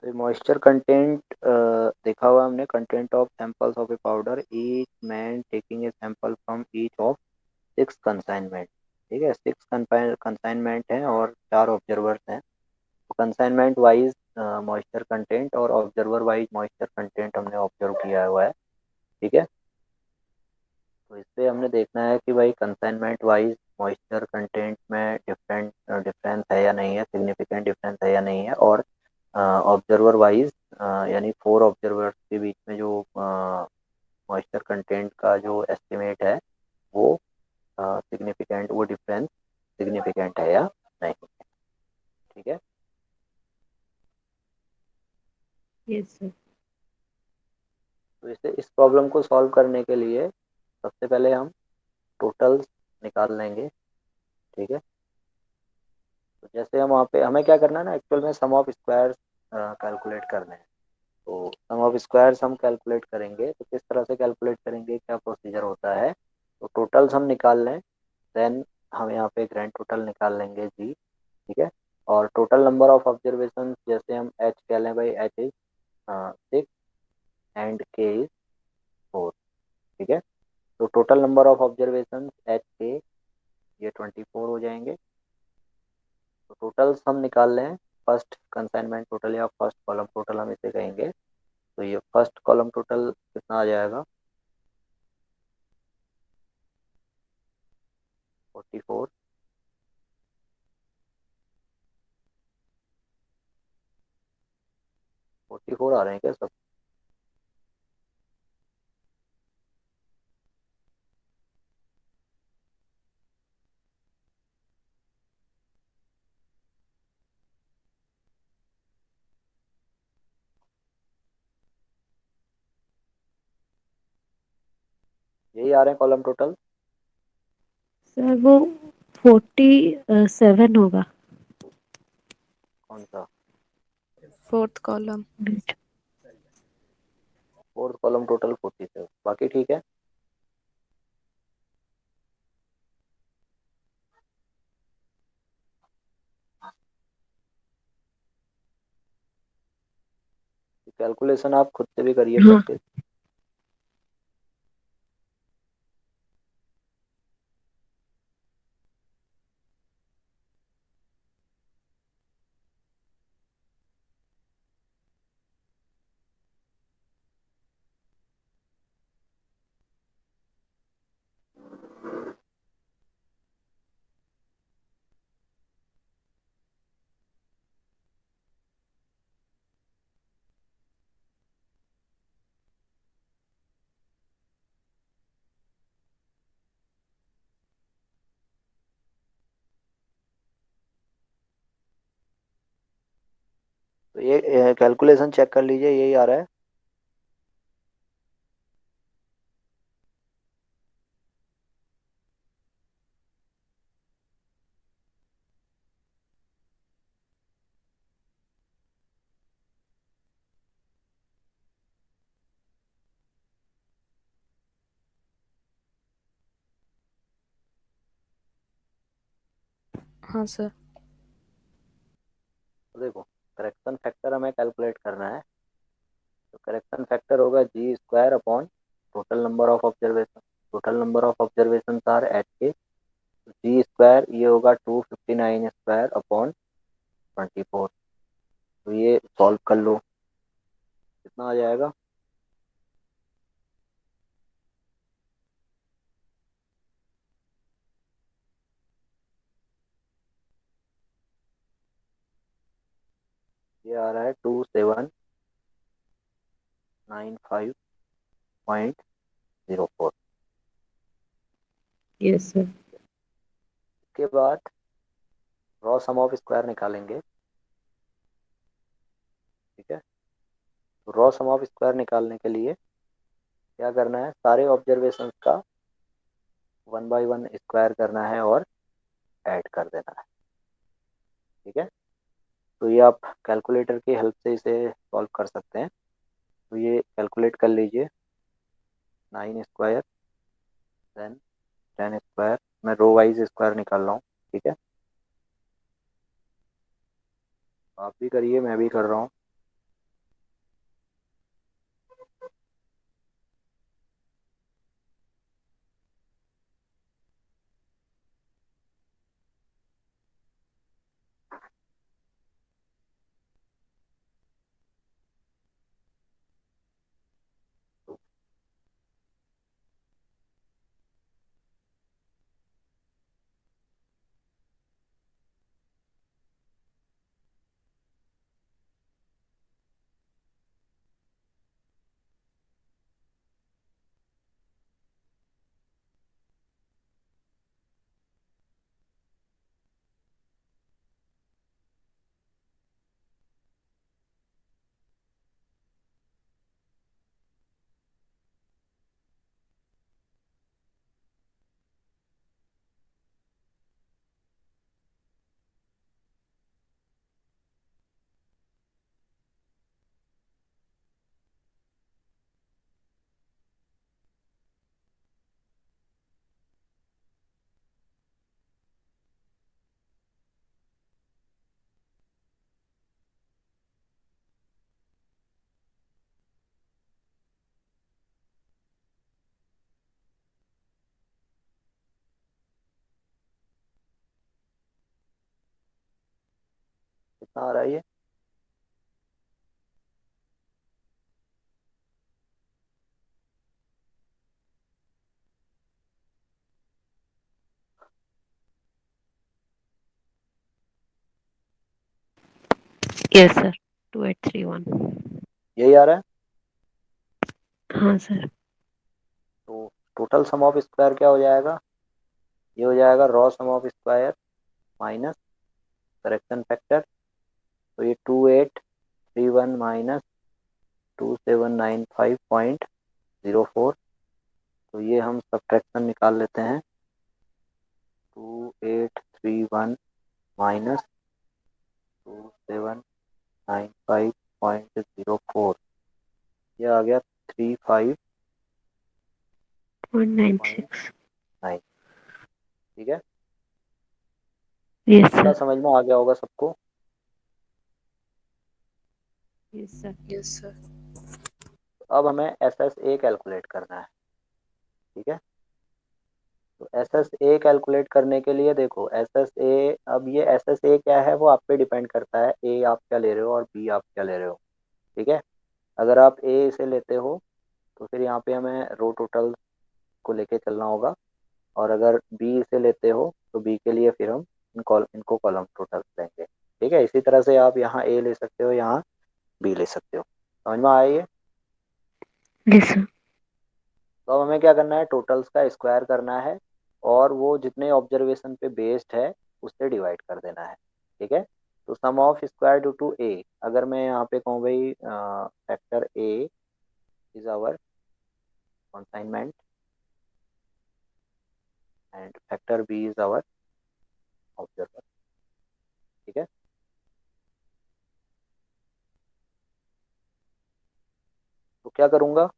तो मॉइस्चर कंटेंट देखा हुआ हमने, content of samples of A powder each man taking a sample from each of 6 consignment. ठीक है, 6 कंसाइनमेंट हैं और 4 ऑब्जर्वर्स हैं। तो कंसाइनमेंट वाइज मॉइस्चर कंटेंट और ऑब्जर्वर वाइज मॉइस्चर कंटेंट हमने ऑब्जर्व किया हुआ है। ठीक है, तो इससे हमने देखना है कि भाई कंसाइनमेंट वाइज मॉइस्चर कंटेंट में डिफरेंस है या नहीं है, सिग्निफिकेंट डिफरेंस है या नहीं है। और ऑब्जर्वर वाइज यानी 4 ऑब्जर्वर्स के बीच में जो मॉइस्चर कंटेंट का जो एस्टिमेट है वो सिग्निफिकेंट, वो डिफरेंस सिग्निफिकेंट है या नहीं। ठीक है, यस सर। तो इस प्रॉब्लम को सॉल्व करने के लिए सबसे पहले हम टोटल्स निकाल लेंगे। ठीक है, तो जैसे हम वहाँ पे हमें क्या करना है ना, एक्चुअल में सम ऑफ स्क्वायर्स कैलकुलेट करने हैं। तो सम ऑफ स्क्वायर्स हम कैलकुलेट करेंगे, तो किस तरह से कैलकुलेट करेंगे, क्या प्रोसीजर होता है। तो टोटल्स हम निकाल लें, देन हम यहाँ पे ग्रैंड टोटल निकाल लेंगे जी। ठीक है, और टोटल नंबर ऑफ ऑब्जर्वेशन जैसे हम एच कह लें, भाई एच इज 6 एंड के इज 4। ठीक है, तो total number of observation H के ये 24 हो जाएंगे। तो टोटल्स हम निकाल लें, फर्स्ट कंसाइनमेंट टोटल या फर्स्ट कॉलम टोटल हम इसे कहेंगे। तो ये फर्स्ट कॉलम टोटल कितना आ जाएगा, 44। 44 आ रहे हैं क्या सब? यही आ रहे हैं कॉलम टोटल? सर वो 47 होगा। कौन सा? Fourth column. Fourth column total 47, बाकी ठीक है। कैलकुलेशन आप खुद से भी करिए हाँ प्रैक्टिस। तो ये कैलकुलेशन चेक कर लीजिए, यही आ रहा है। हाँ सर। तो देखो, करेक्शन फैक्टर हमें कैलकुलेट करना है। तो करेक्शन फैक्टर होगा G square upon total number of observation. Total number of observation are H K. G square ये होगा 259 स्क्वायर अपॉन 24। तो ये सॉल्व कर लो, कितना आ जाएगा। ये आ रहा है 2795.04। Yes sir. इसके बाद रॉ सम ऑफ स्क्वायर निकालेंगे। ठीक है, तो रॉ सम ऑफ स्क्वायर निकालने के लिए क्या करना है, सारे ऑब्जर्वेशन का 1 बाई 1 स्क्वायर करना है और ऐड कर देना है। ठीक है, तो ये आप कैलकुलेटर की हेल्प से इसे सॉल्व कर सकते हैं। तो ये कैलकुलेट कर लीजिए, 9 स्क्वायर देन 10 स्क्वायर। मैं रो वाइज स्क्वायर निकाल रहा हूँ। ठीक है, आप भी करिए, मैं भी कर रहा हूँ। कितना आ रहा है ये। Yes sir, 2831। यही आ रहा है। हाँ सर। तो टोटल सम ऑफ स्क्वायर क्या हो जाएगा, ये हो जाएगा raw sum of square minus correction factor. तो ये 2831 माइनस 2795.04। तो ये हम सब्ट्रैक्शन निकाल लेते हैं। 2831 माइनस 2795.04, ये आ गया 35.9। 0.96। ठीक है, यस इतना सर। समझ में आ गया होगा सबको। Yes sir. Yes sir. तो अब हमें एस एस ए कैलकुलेट करना है। ठीक है, तो एस एस ए कैलकुलेट करने के लिए देखो एस एस ए, अब ये एस एस ए क्या है वो आप पे डिपेंड करता है, ए आप क्या ले रहे हो और बी आप क्या ले रहे हो। ठीक है, अगर आप ए से लेते हो तो फिर यहाँ पे हमें रो टोटल को लेके चलना होगा, और अगर बी से लेते हो तो बी के लिए फिर हम इनको कॉलम टोटल लेंगे। ठीक है, इसी तरह से आप यहाँ ए ले सकते हो, यहाँ बी ले सकते हो। समझ में आया ये। Yes sir. तो अब हमें क्या करना है, टोटल्स का स्क्वायर करना है और वो जितने ऑब्जर्वेशन पे बेस्ड है उससे डिवाइड कर देना है। ठीक है, तो sum of square due to A, अगर मैं यहाँ पे कहूँ भाई factor A is our consignment and factor B is our observer. ठीक है, तो क्या करूँगा,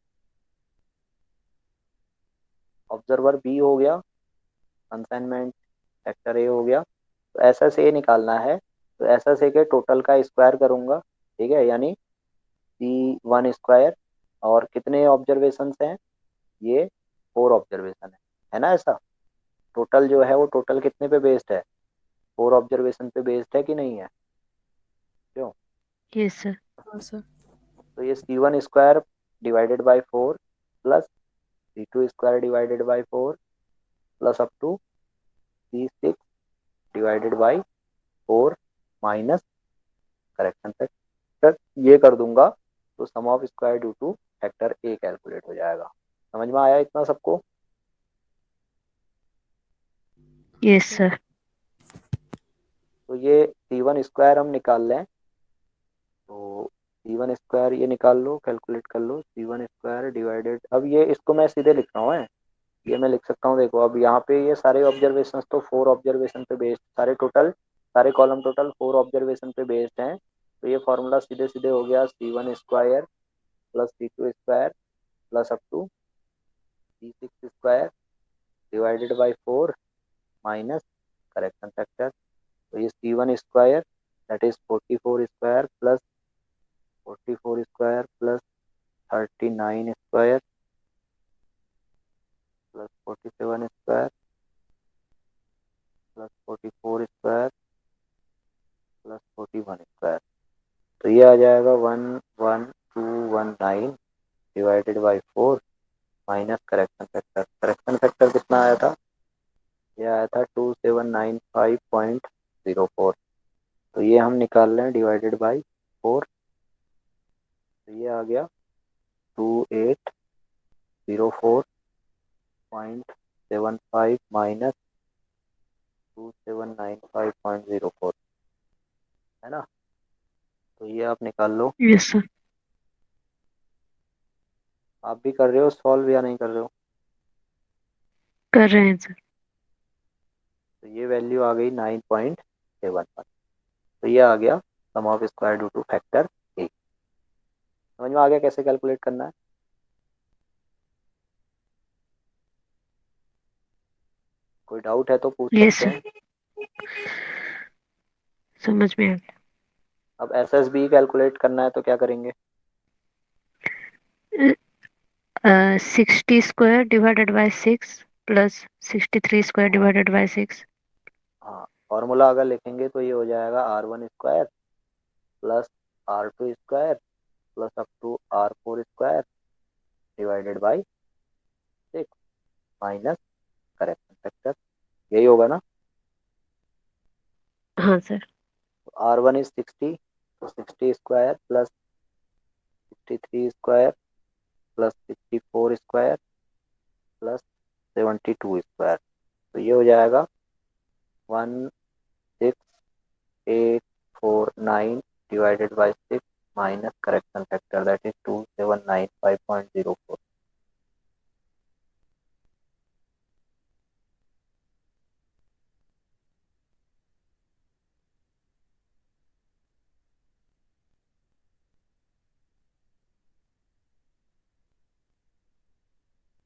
ऑब्जर्वर बी हो गया, कंसाइनमेंट फैक्टर ए हो गया, तो एस एस ए निकालना है, तो एस एस ए के टोटल का स्क्वायर करूंगा, ठीक है, यानी C1 स्क्वायर। और कितने ऑब्जर्वेशन हैं? ये 4 ऑब्जर्वेशन है ना ऐसा। टोटल जो है वो टोटल कितने पे बेस्ड है? 4 ऑब्जर्वेशन पे बेस्ड है कि नहीं है? क्यों? Yes sir. हाँ सर। तो ये C1 square divided by 4 plus C2 square divided by 4 plus up to C6 divided by 4 minus correction factor ये कर दूंगा, तो sum of square due to factor A calculate हो जाएगा। समझ में आया इतना सबको? Yes sir. सर। तो ये C1 स्क्वायर हम निकाल लें, तो C1 स्क्वायर ये निकाल लो, कैलकुलेट कर लो। C1 स्क्वायर डिवाइडेड, अब ये इसको मैं सीधे लिख रहा हूँ है, ये मैं लिख सकता हूँ। देखो अब यहाँ पे ये सारे ऑब्जर्वेशन तो 4 ऑब्जर्वेशन पे बेस्ड, सारे टोटल सारे कॉलम टोटल 4 ऑब्जर्वेशन पे बेस्ड हैं। तो ये फॉर्मूला सीधे सीधे हो गया C1 square plus C2 square plus up to C6 square divided by 4 minus correction factor. तो ये C1 square that is 44 square plus 44 square plus 39 square plus 47 square plus 44 square plus 41 square. तो ये आ जाएगा 11219 divided by 4 minus correction factor. Correction factor कितना आया था? ये आया था 2795.04। तो ये हम निकाल लें डिवाइडेड बाई 4, तो ये आ गया 2804.75 माइनस 2795.04, है ना। तो ये आप निकाल लो। Yes sir. आप भी कर रहे हो सॉल्व या नहीं कर रहे हो? कर रहे हैं सर। तो ये वैल्यू आ गई 9.71। तो ये आ गया sum of square due to factor A. समझ में आ गया कैसे कैलकुलेट करना है? कोई डाउट है तो पूछ यस सकते हैं। सर, समझ में आ अब एस एस बी कैलकुलेट करना है तो क्या करेंगे? गया। 60 square divided by 6 plus 63 square divided by 6। हाँ, फॉर्मूला अगर लिखेंगे तो ये हो जाएगा R1 square plus R2 square plus up to R4 square divided by 6 minus correction factor, यही होगा ना। हाँ सर। तो R1 इज 60, तो 60 square plus 63 square plus 64 square plus 72 square. तो ये हो जाएगा 16849 divided by 6 minus correction factor that is 2795.04।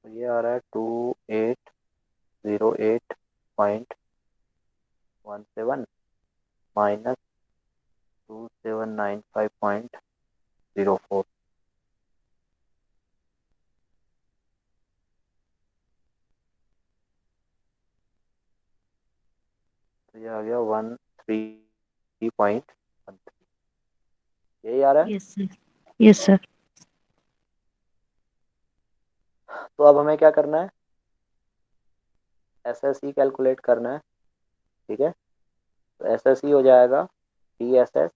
तो ये आ रहा है 2808.17 माइनस 2795.04। तो ये आ गया 13.13, यही आ रहा है। Yes sir. Yes sir. तो अब हमें क्या करना है? एस एस सी कैलकुलेट करना है, ठीक है। तो एस एस सी हो जाएगा T S S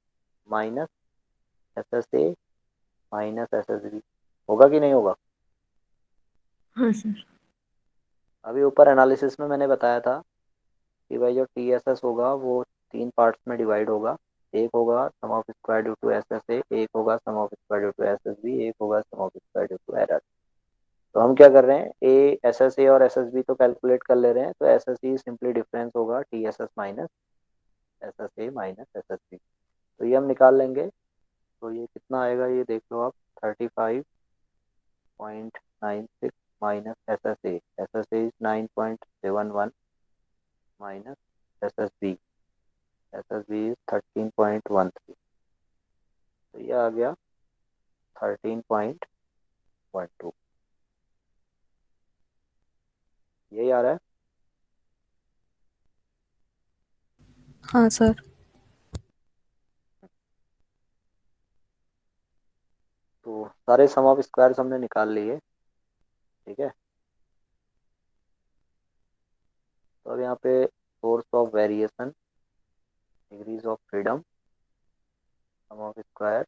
minus S S A minus S S B, होगा कि नहीं होगा? हाँ सर। अभी ऊपर एनालिसिस में मैंने बताया था कि भाई जो टी एस एस होगा वो 3 पार्ट्स में डिवाइड होगा। एक होगा sum of square due to S S A, एक होगा sum of square due to S S B, एक होगा sum of square due to error. तो हम क्या कर रहे हैं, ए एस एस ए और एस एस बी तो कैलकुलेट कर ले रहे हैं, तो S S C simply difference होगा T S S minus S S A minus S S B. तो ये हम निकाल लेंगे। तो ये कितना आएगा ये देख लो आप, 35.96 minus S S A, S S A is 9.71 minus S S B. S S B is 13.13, तो ये आ गया 13.12, यही आ रहा है। हाँ सर। तो सारे सम ऑफ स्क्वायर्स हमने निकाल लिए, ठीक है। तो अब यहाँ पे source of variation, degrees of freedom, sum of square,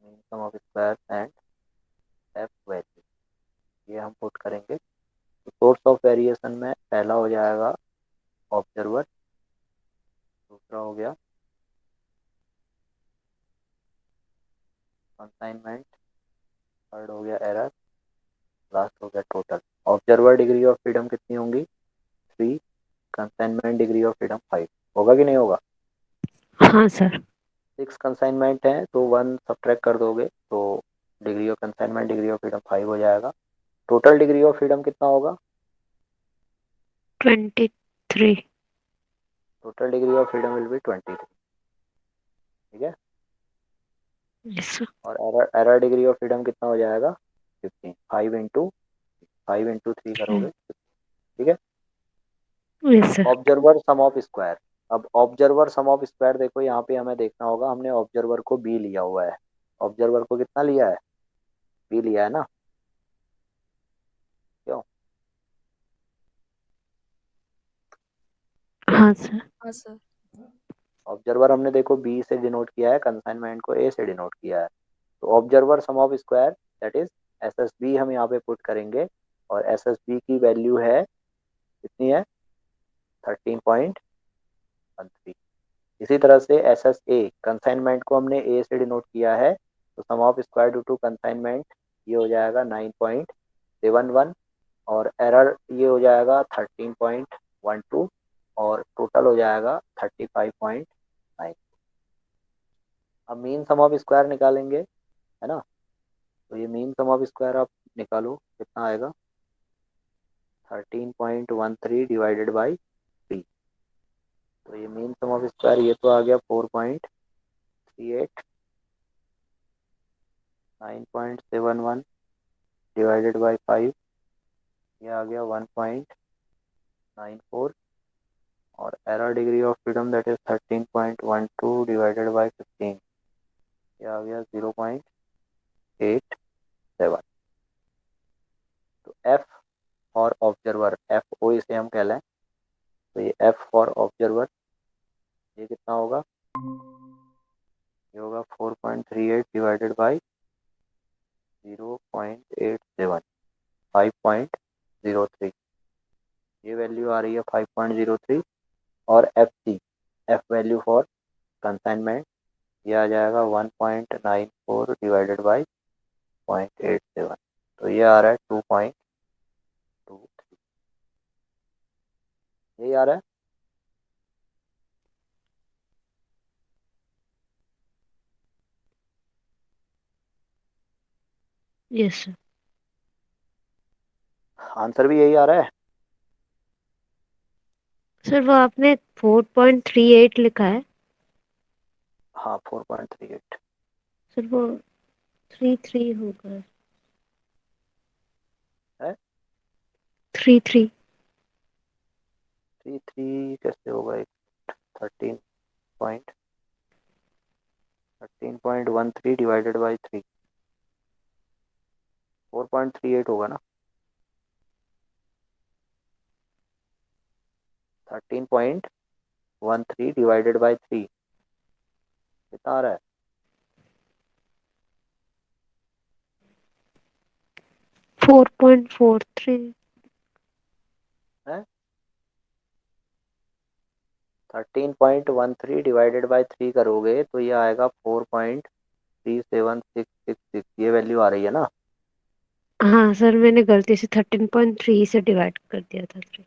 mean sum of square and F value, ये हम पुट करेंगे। तो सोर्स ऑफ वेरिएशन में पहला हो जाएगा ऑब्जर्वर, दूसरा हो गया कंसाइनमेंट, थर्ड हो गया एरर, लास्ट हो गया total. Observer degree of freedom कितनी होंगी? 3, कंसाइनमेंट डिग्री ऑफ फ्रीडम 5, होगा कि नहीं होगा? हाँ सर। 6 कंसाइनमेंट है तो 1 सब्ट्रैक्ट कर दोगे तो degree of consignment degree of freedom 5 हो जाएगा। टोटल डिग्री ऑफ फ्रीडम कितना होगा? 23। Total degree of freedom will be 23, ठीक है। Yes sir. और error error degree of freedom कितना हो जाएगा? 15, 5 इंटू 3 करोगे, ठीक है। Yes sir. Observer sum of square, अब ऑब्जर्वर सम ऑफ स्क्वायर देखो यहाँ पे हमें देखना होगा, हमने ऑब्जर्वर को बी लिया हुआ है। ऑब्जर्वर को कितना लिया है? बी लिया है ना, क्यों? हाँ सर। हाँ सर। ऑब्जर्वर हमने देखो बी से डिनोट किया है, कंसाइनमेंट को ए से डिनोट किया है। तो observer sum of square that is S S B हम यहाँ पे पुट करेंगे, और एस एस बी की वैल्यू है कितनी है? 13.13। इसी तरह से एस एस ए, कंसाइनमेंट को हमने ए से डिनोट किया है, तो sum of square due to consignment ये हो जाएगा 9.71, और एरर ये हो जाएगा 13.12, और टोटल हो जाएगा 35.9। अब मीन सम ऑफ स्क्वायर निकालेंगे, है ना। तो ये मीन सम ऑफ स्क्वायर आप निकालो, कितना आएगा? 13.13 डिवाइडेड बाई 3। तो ये मीन सम ऑफ स्क्वायर ये तो आ गया 4.38, 9.71 डिवाइडेड बाई 5 ये आ गया 1.94, और error degree of freedom that is 13.12 divided by 15 ये आ गया 0.87। तो F for observer, F O इसे हम कह लें, तो ये एफ फॉर ऑब्जर्वर ये कितना होगा? ये होगा 4.38 डिवाइडेड बाई 0.87, 5.03, ये वैल्यू आ रही है 5.03। और F C, F value for consignment ये आ जाएगा 1.94 डिवाइडेड बाई 0.87, तो ये आ रहा है 2.23, यही आ रहा है। Yes sir. आंसर भी यही आ रहा है। सर वो आपने 4.38 लिखा है। हाँ 4.38 सर वो 33 होगा। है। 33। 3 कैसे होगा? एक 13.13 डिवाइडेड बाई 3, 4.38 होगा ना। 13.13 डिवाइडेड बाई 3 कितना आ रहा है? 4.43। है 13.13 डिवाइडेड बाई 3 करोगे तो ये आएगा 4.37666, ये वैल्यू आ रही है ना। हाँ सर, मैंने गलती से 13.3 से डिवाइड कर दिया था। थ्री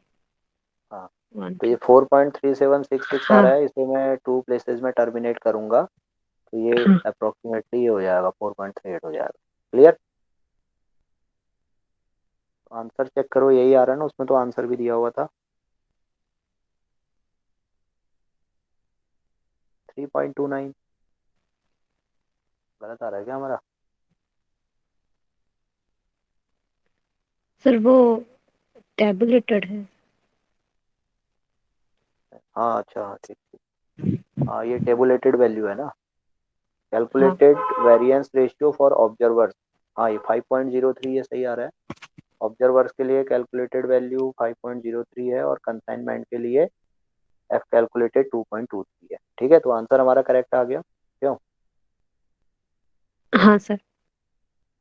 हाँ, वन तो ये थ्री 4.3766 आ हाँ। रहा है, इसे मैं 2 प्लेसेस में टर्मिनेट करूंगा, तो ये हाँ। अप्रोक्सीमेटली ये हो जाएगा 4.38 हो जाएगा। क्लियर? आंसर चेक करो, यही आ रहा है ना, उसमें तो आंसर भी दिया हुआ था। 3.29। गलत आ रहा है क्या हमारा? सर वो टेबुलेटेड है। हाँ अच्छा ठीक ठीक। हाँ ये टेबुलेटेड वैल्यू है ना। हाँ। Calculated variance ratio for observers. हाँ ये 5.03 ये सही आ रहा है। ऑब्जर्वर्स के लिए कैलकुलेटेड वैल्यू 5.03 है और कंसाइनमेंट के लिए एफ कैलकुलेटेड 2.23 है। ठीक है, तो आंसर हमारा करेक्ट आ गया क्यों? हाँ सर।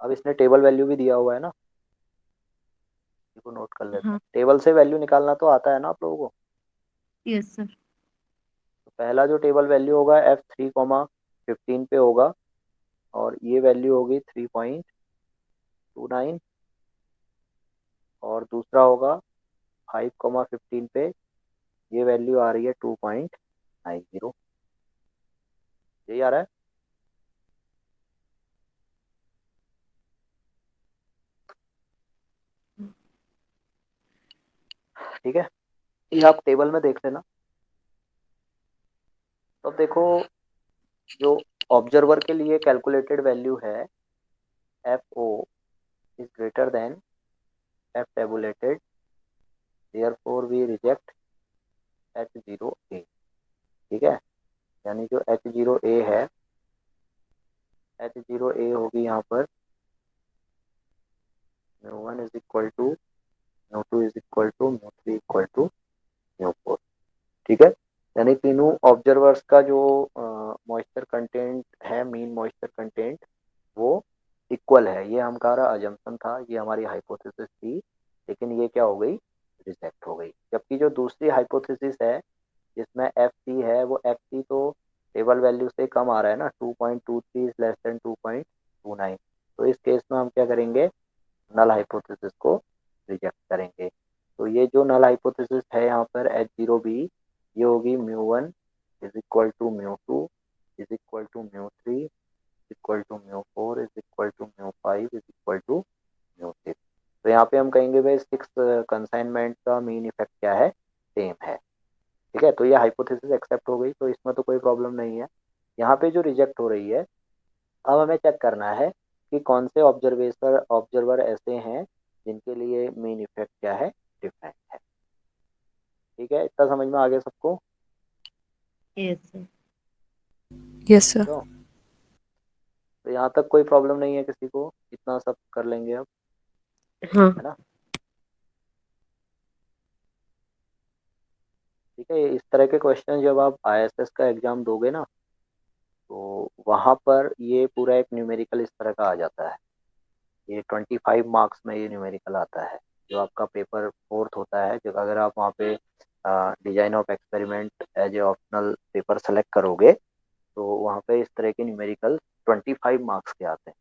अब इसने टेबल वैल्यू भी दिया हुआ है ना, इसको नोट कर लेते हैं। हाँ। टेबल से वैल्यू निकालना तो आता है ना आप लोगों को? Yes sir. तो पहला जो टेबल वैल्यू होगा F3, 15 पे होगा और ये वैल्यू होगी 3.29। और दूसरा होगा 5, 15 पे, ये वैल्यू आ रही है 2.90। यही आ रहा है। ठीक है, ये आप टेबल में देख लेना। तो अब देखो, जो ऑब्जर्वर के लिए कैलकुलेटेड वैल्यू है F O is greater than F tabulated, therefore we reject H0A। ठीक है, यानी जो H0A है, H0A होगी यहाँ पर μ1 is equal to μ2 is equal to μ3 equal to μ4। ठीक है, यानी तीनों ऑब्जर्वर्स का जो मॉइस्चर कंटेंट है, मीन मॉइस्चर कंटेंट, वो इक्वल है। ये हमारा अजम्पशन था, ये हमारी हाइपोथेसिस थी, लेकिन ये क्या हो गई, रिजेक्ट हो गई। जबकि जो दूसरी हाइपोथेसिस है जिसमें एफ सी है, वो एफ सी तो टेबल वैल्यू से कम आ रहा है ना, 2.23 इज लेस देन 2.29। तो इस केस में हम क्या करेंगे, नल हाइपोथेसिस को रिजेक्ट करेंगे। तो ये जो नल हाइपोथेसिस है यहाँ पर H0B, ये होगी μ1 is equal to μ2 is equal to μ3 equal to μ4 is equal to μ5 is equal to μ6। तो यहाँ पे हम कहेंगे भाई सिक्स कंसाइनमेंट का मीन इफेक्ट क्या है, सेम है। ठीक है, तो ये हाइपोथेसिस एक्सेप्ट हो गई, तो इसमें तो कोई प्रॉब्लम नहीं है। यहाँ पे जो रिजेक्ट हो रही है, अब हमें चेक करना है कि कौन से ऑब्जर्वर ऐसे हैं जिनके लिए मीन इफेक्ट क्या है, डिफरेंट है। ठीक है, इतना समझ में आ गया सबको? Yes sir. Yes sir. तो यहाँ तक कोई प्रॉब्लम नहीं है किसी को, इतना सब कर लेंगे अब, हाँ। है ना? ठीक है, इस तरह के क्वेश्चन जब आप आईएएस का एग्जाम दोगे ना, तो वहाँ पर ये पूरा एक न्यूमेरिकल इस तरह का आ जाता है। ये 25 मार्क्स में ये न्यूमेरिकल आता है। जो आपका पेपर फोर्थ होता है, जो अगर आप वहाँ पे design of experiment as a optional paper select करोगे, तो वहाँ पे इस तरह के न्यूमेरिकल 25 मार्क्स के आते हैं।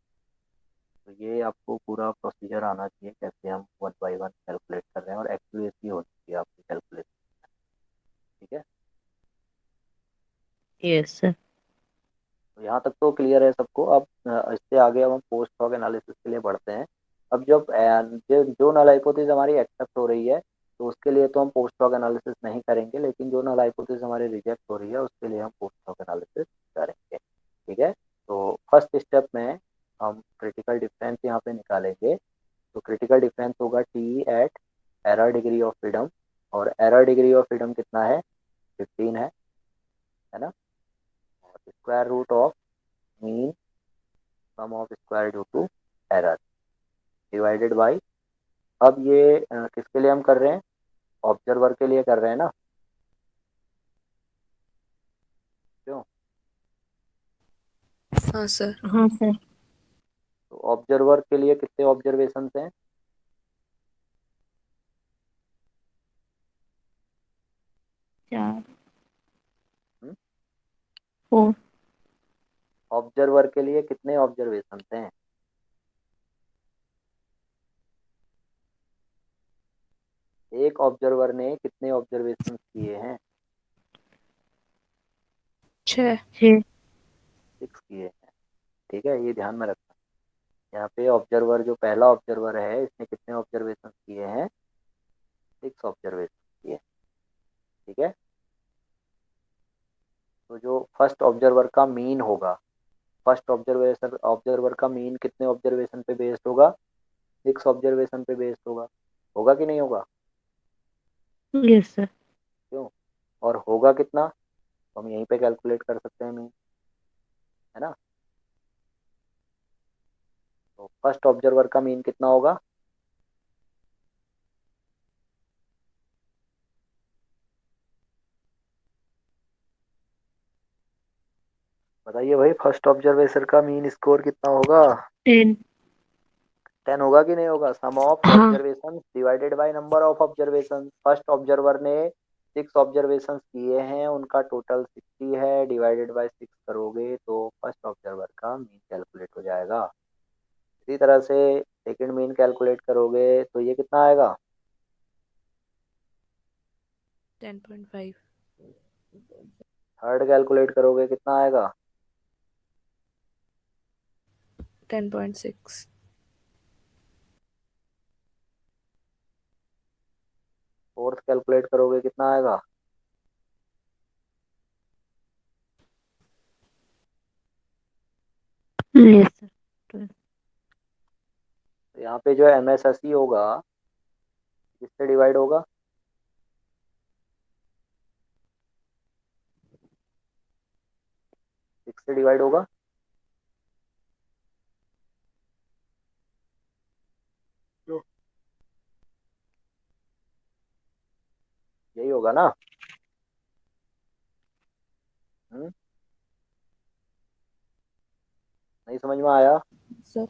तो ये आपको पूरा प्रोसीजर आना चाहिए, कैसे हम वन बाई वन कैलकुलेट कर रहे हैं, और एक्यूरेसी होनी चाहिए आपकी कैलकुलेट। ठीक है, यस सर। तो यहाँ तक तो क्लियर है सबको। अब इससे आगे अब हम पोस्ट हॉक एनालिसिस के लिए बढ़ते हैं। अब जब जो नल हाइपोथेसिस हमारी एक्सेप्ट हो रही है, तो उसके लिए तो हम पोस्ट हॉक एनालिसिस नहीं करेंगे, लेकिन जो नल हाइपोथेसिस हमारी रिजेक्ट हो रही है उसके लिए हम पोस्ट हॉक एनालिसिस करेंगे। ठीक है, तो फर्स्ट स्टेप में हम क्रिटिकल डिफरेंस यहाँ पे निकालेंगे। तो क्रिटिकल डिफरेंस होगा T at error degree of freedom, और एरर डिग्री ऑफ फ्रीडम कितना है, 15 है ना? और square root of mean sum of square due to error divided by, अब ये किसके लिए हम कर रहे हैं, ऑब्जर्वर के लिए कर रहे हैं ना, क्यों? हाँ सर। हाँ सर। तो ऑब्जर्वर के लिए कितने ऑब्जर्वेशन हैं, 4। 4। ऑब्जर्वर के लिए कितने ऑब्जर्वेशन हैं? एक ऑब्जर्वर ने कितने ऑब्जर्वेशन किए हैं? 6। 6। 6 किए हैं। ठीक है, ये ध्यान में रखना। यहाँ पे ऑब्जर्वर, जो पहला ऑब्जर्वर है, इसने कितने ऑब्जर्वेशन किए हैं, 6 ऑब्जर्वेशन किए हैं। ठीक है, तो जो फर्स्ट ऑब्जर्वर का मीन होगा, फर्स्ट ऑब्जर्वर का मीन कितने ऑब्जर्वेशन पे बेस्ड होगा? 6 ऑब्जर्वेशन पे बेस्ड होगा। होगा कि नहीं होगा? Yes sir. क्यों? और होगा कितना, तो हम यहीं पे कैलकुलेट कर सकते हैं मीन, है ना। तो फर्स्ट ऑब्जर्वर का मीन कितना होगा? बताइए भाई, फर्स्ट ऑब्जर्वेशन का मीन स्कोर कितना होगा? 10। 10 होगा कि नहीं होगा? सम ऑफ हाँ। Observation divided by number of observation. First observer ने 6 ऑब्जर्वेशन किए हैं, उनका टोटल 60 है, डिवाइडेड बाय 6 करोगे तो फर्स्ट ऑब्जर्वर का मीन कैलकुलेट हो जाएगा। इसी तरह से सेकंड मीन कैलकुलेट करोगे तो ये कितना आएगा? 10.5. थर्ड कैलकुलेट करोगे कितना आएगा? 10.6. फोर्थ कैलकुलेट करोगे कितना आएगा? Yes sir. तो यहाँ पे जो एमएसएसई होगा किससे डिवाइड होगा? 6 से डिवाइड होगा। क्यों? यही होगा ना। हम्म। नहीं समझ में आया? Sir.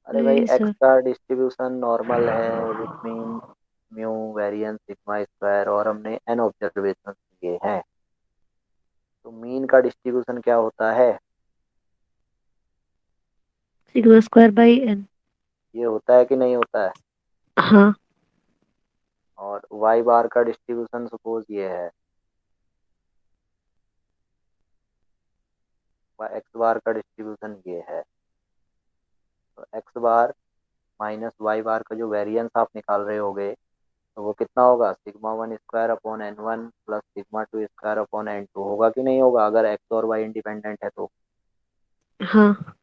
अरे भाई, नहीं एक्स सर। का डिस्ट्रीब्यूशन नॉर्मल है, which mean mu variance sigma square, और हमने एन ऑब्जर्वेशन किए हैं, तो मीन का डिस्ट्रीब्यूशन क्या होता है? Sigma square by N. ये होता है कि नहीं होता है? हाँ। और वाई बार का डिस्ट्रीब्यूशन सपोज ये है, एक्स बार का डिस्ट्रीब्यूशन ये है, तो एक्स बार माइनस वाई बार का जो वेरिएंस आप निकाल रहे होगे, तो वो कितना होगा? Sigma 1 square upon n1 plus sigma 2 square upon n2। होगा कि नहीं होगा अगर एक्स और वाई इंडिपेंडेंट है तो? हाँ।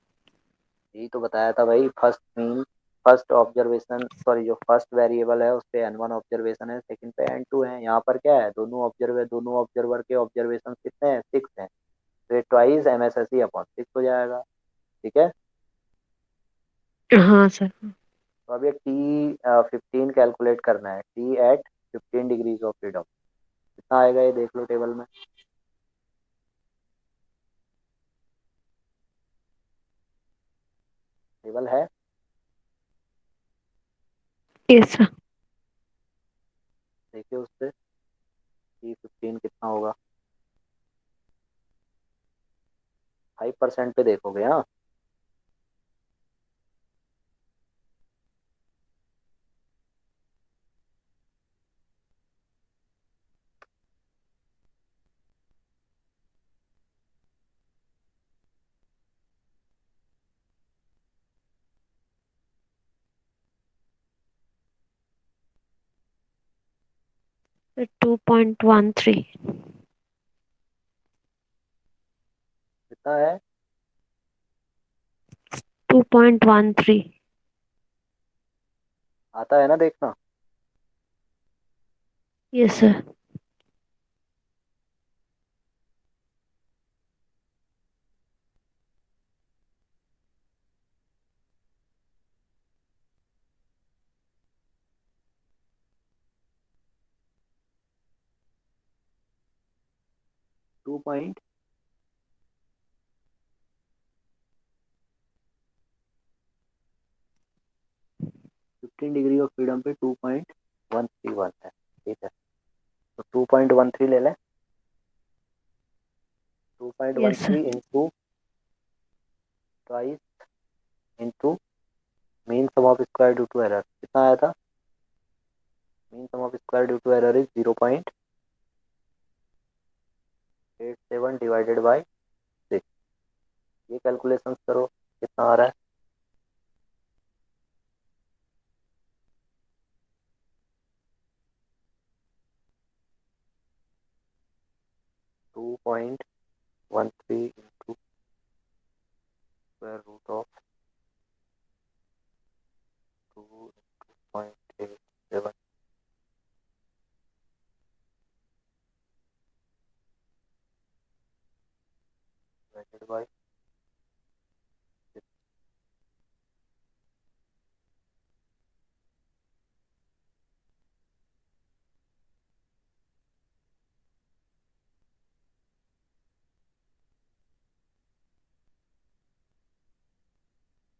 यही तो बताया था भाई, first mean, first observation, sorry, जो फर्स्ट वेरिएबल है उस पे n1 ऑब्जर्वेशन है, सेकंड पे n2 है। यहाँ पर क्या है, दोनों ऑब्जर्वर के ऑब्जर्वेशन कितने हैं? 6 हैं, तो ये ट्वाइस एमएसएसई अपॉन 6 हो जाएगा। ठीक है। हाँ सर। तो अब ये T15 कैलकुलेट करना है, T at 15 degrees of freedom. कितना आएगा ये देख लो टेबल में। टेबल है? Yes sir. देखिए उससे T15 कितना होगा। 5% पे देखोगे, हाँ। 2.13। कितना है? 2.13। आता है ना देखना। Yes sir. 2 15 degree of freedom पे 2.131 है। ठीक है, तो 2.13 ले लें। Two point one yes sir. Three into twice into mean sum of square due to error, कितना आया था? Mean sum of square due to error is 0.87 divided by 6। ये कैलकुलेशन करो कितना आ रहा है। 1.13 into square root of 2.87 divided by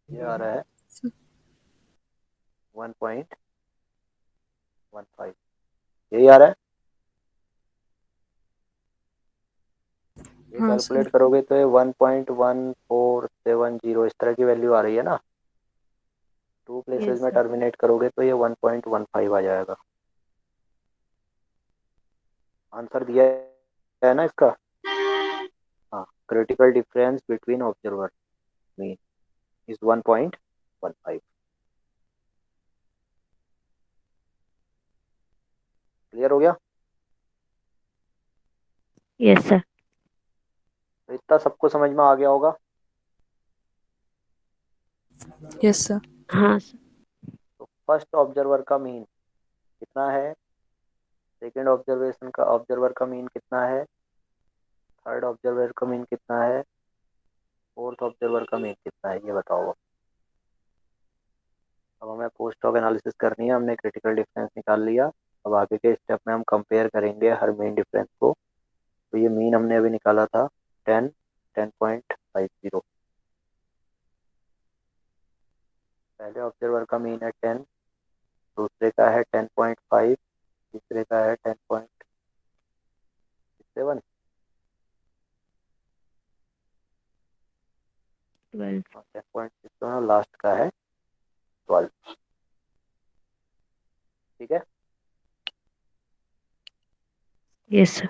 ये आ रहा है 1.15, यही आ रहा है। ये हाँ कैलकुलेट सर। करोगे तो ये 1.1470 इस तरह की वैल्यू आ रही है ना। टू प्लेसेस यस में सर। टर्मिनेट करोगे तो ये 1.15 आ जाएगा। आंसर दिया है ना इसका। हाँ, critical difference between observer mean is 1.15। Clear हो गया। Yes sir. तो इतना सबको समझ में आ गया होगा। Yes sir. हाँ सर। तो फर्स्ट ऑब्जर्वर का मीन कितना है, सेकंड ऑब्जर्वर का मीन कितना है, थर्ड ऑब्जर्वर का मीन कितना है, फोर्थ ऑब्जर्वर का मीन कितना है, ये बताओ। अब हमें पोस्ट ऑफ एनालिसिस करनी है, हमने क्रिटिकल डिफरेंस निकाल लिया। अब आगे के स्टेप में हम कंपेयर करेंगे हर मीन डिफरेंस को। तो ये मीन हमने अभी निकाला था 10.50। पहले ऑब्जर्वर का मीन है 10, दूसरे का है 10.5, तीसरे का है 10.7 12। और 10.6 और लास्ट का है 12। ठीक है। Yes sir.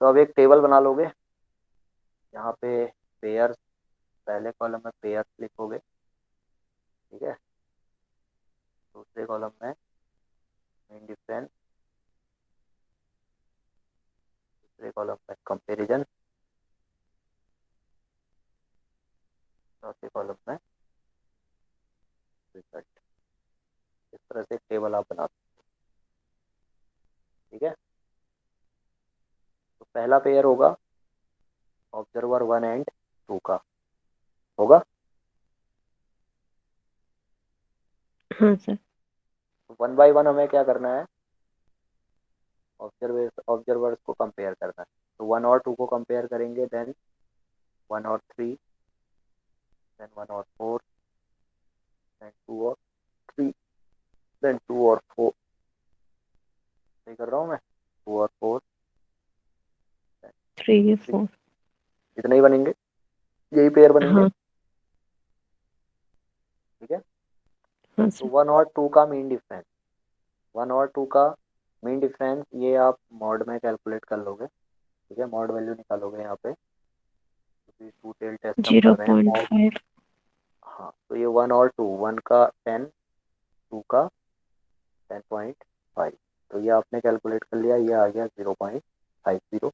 तो अब एक टेबल बना लोगे। यहाँ पे पेयर्स, पहले कॉलम में पेयर्स लिखोगे। ठीक है। दूसरे कॉलम में मीन डिफरेंस, दूसरे कॉलम में कंपैरिजन, चौथे कॉलम में रिजल्ट। इस तरह से एक टेबल आप बना सकते हो। ठीक है। तो पहला पेयर होगा ऑब्जर्वर 1 एंड 2 का होगा। हाँ सर। तो 1 बाय 1 हमें क्या करना है, ऑब्जर्वर्स को कंपेयर करना है। तो 1 और 2 को कंपेयर करेंगे, देन 1 और 3, देन 1 और 4, देन 2 और 3, देन 2 और 4। सही कर रहा हूँ मैं। 2 और 4, 3 3, 4। इतने ही बनेंगे, यही पेयर बनेंगे। हाँ। ठीक है। हाँ तो सर। 1 और 2 का मीन डिफरेंस, 1 और 2 का मीन डिफरेंस ये आप मॉड में कैलकुलेट कर लोगे। ठीक है, मॉड वैल्यू निकालोगे यहाँ पे, क्योंकि टू टेल टेस्ट हम जीरो कर रहे हैं पॉइंट मॉड। फाइव हाँ, तो ये 1 और 2, 1 का 10, 2 का 10.5। तो ये आपने कैलकुलेट कर लिया, ये आ गया 0.50।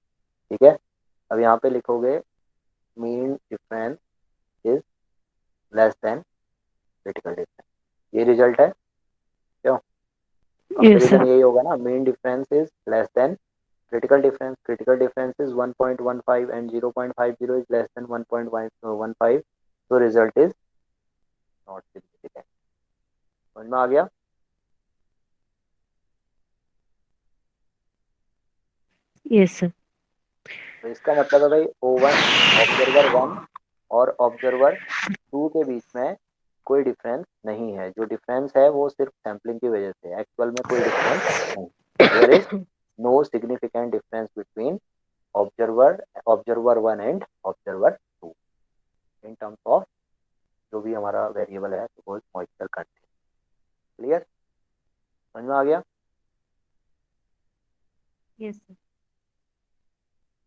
ठीक है। अब यहाँ पे लिखोगे mean difference is less than critical difference, ये रिजल्ट है। क्यों, यस कंपैरिजन सर। यही होगा ना, mean difference is less than critical difference. Critical difference is 1.15 and 0.50 is less then 1.15। तो रिजल्ट इज नॉट सिग्निफिकेंट। समझ में आ गया। Yes sir. तो इसका मतलब है भाई ऑब्जर्वर 1 और ऑब्जर्वर 2 के बीच में कोई डिफरेंस नहीं है। जो डिफरेंस है वो सिर्फ सैम्पलिंग की वजह से है, एक्चुअल में कोई डिफरेंस नहीं। There is no significant difference between observer 1 and observer 2 in terms of जो भी हमारा वेरिएबल है, सपोज मॉइस्चर कंटेंट। क्लियर, समझ में आ गया। Yes sir.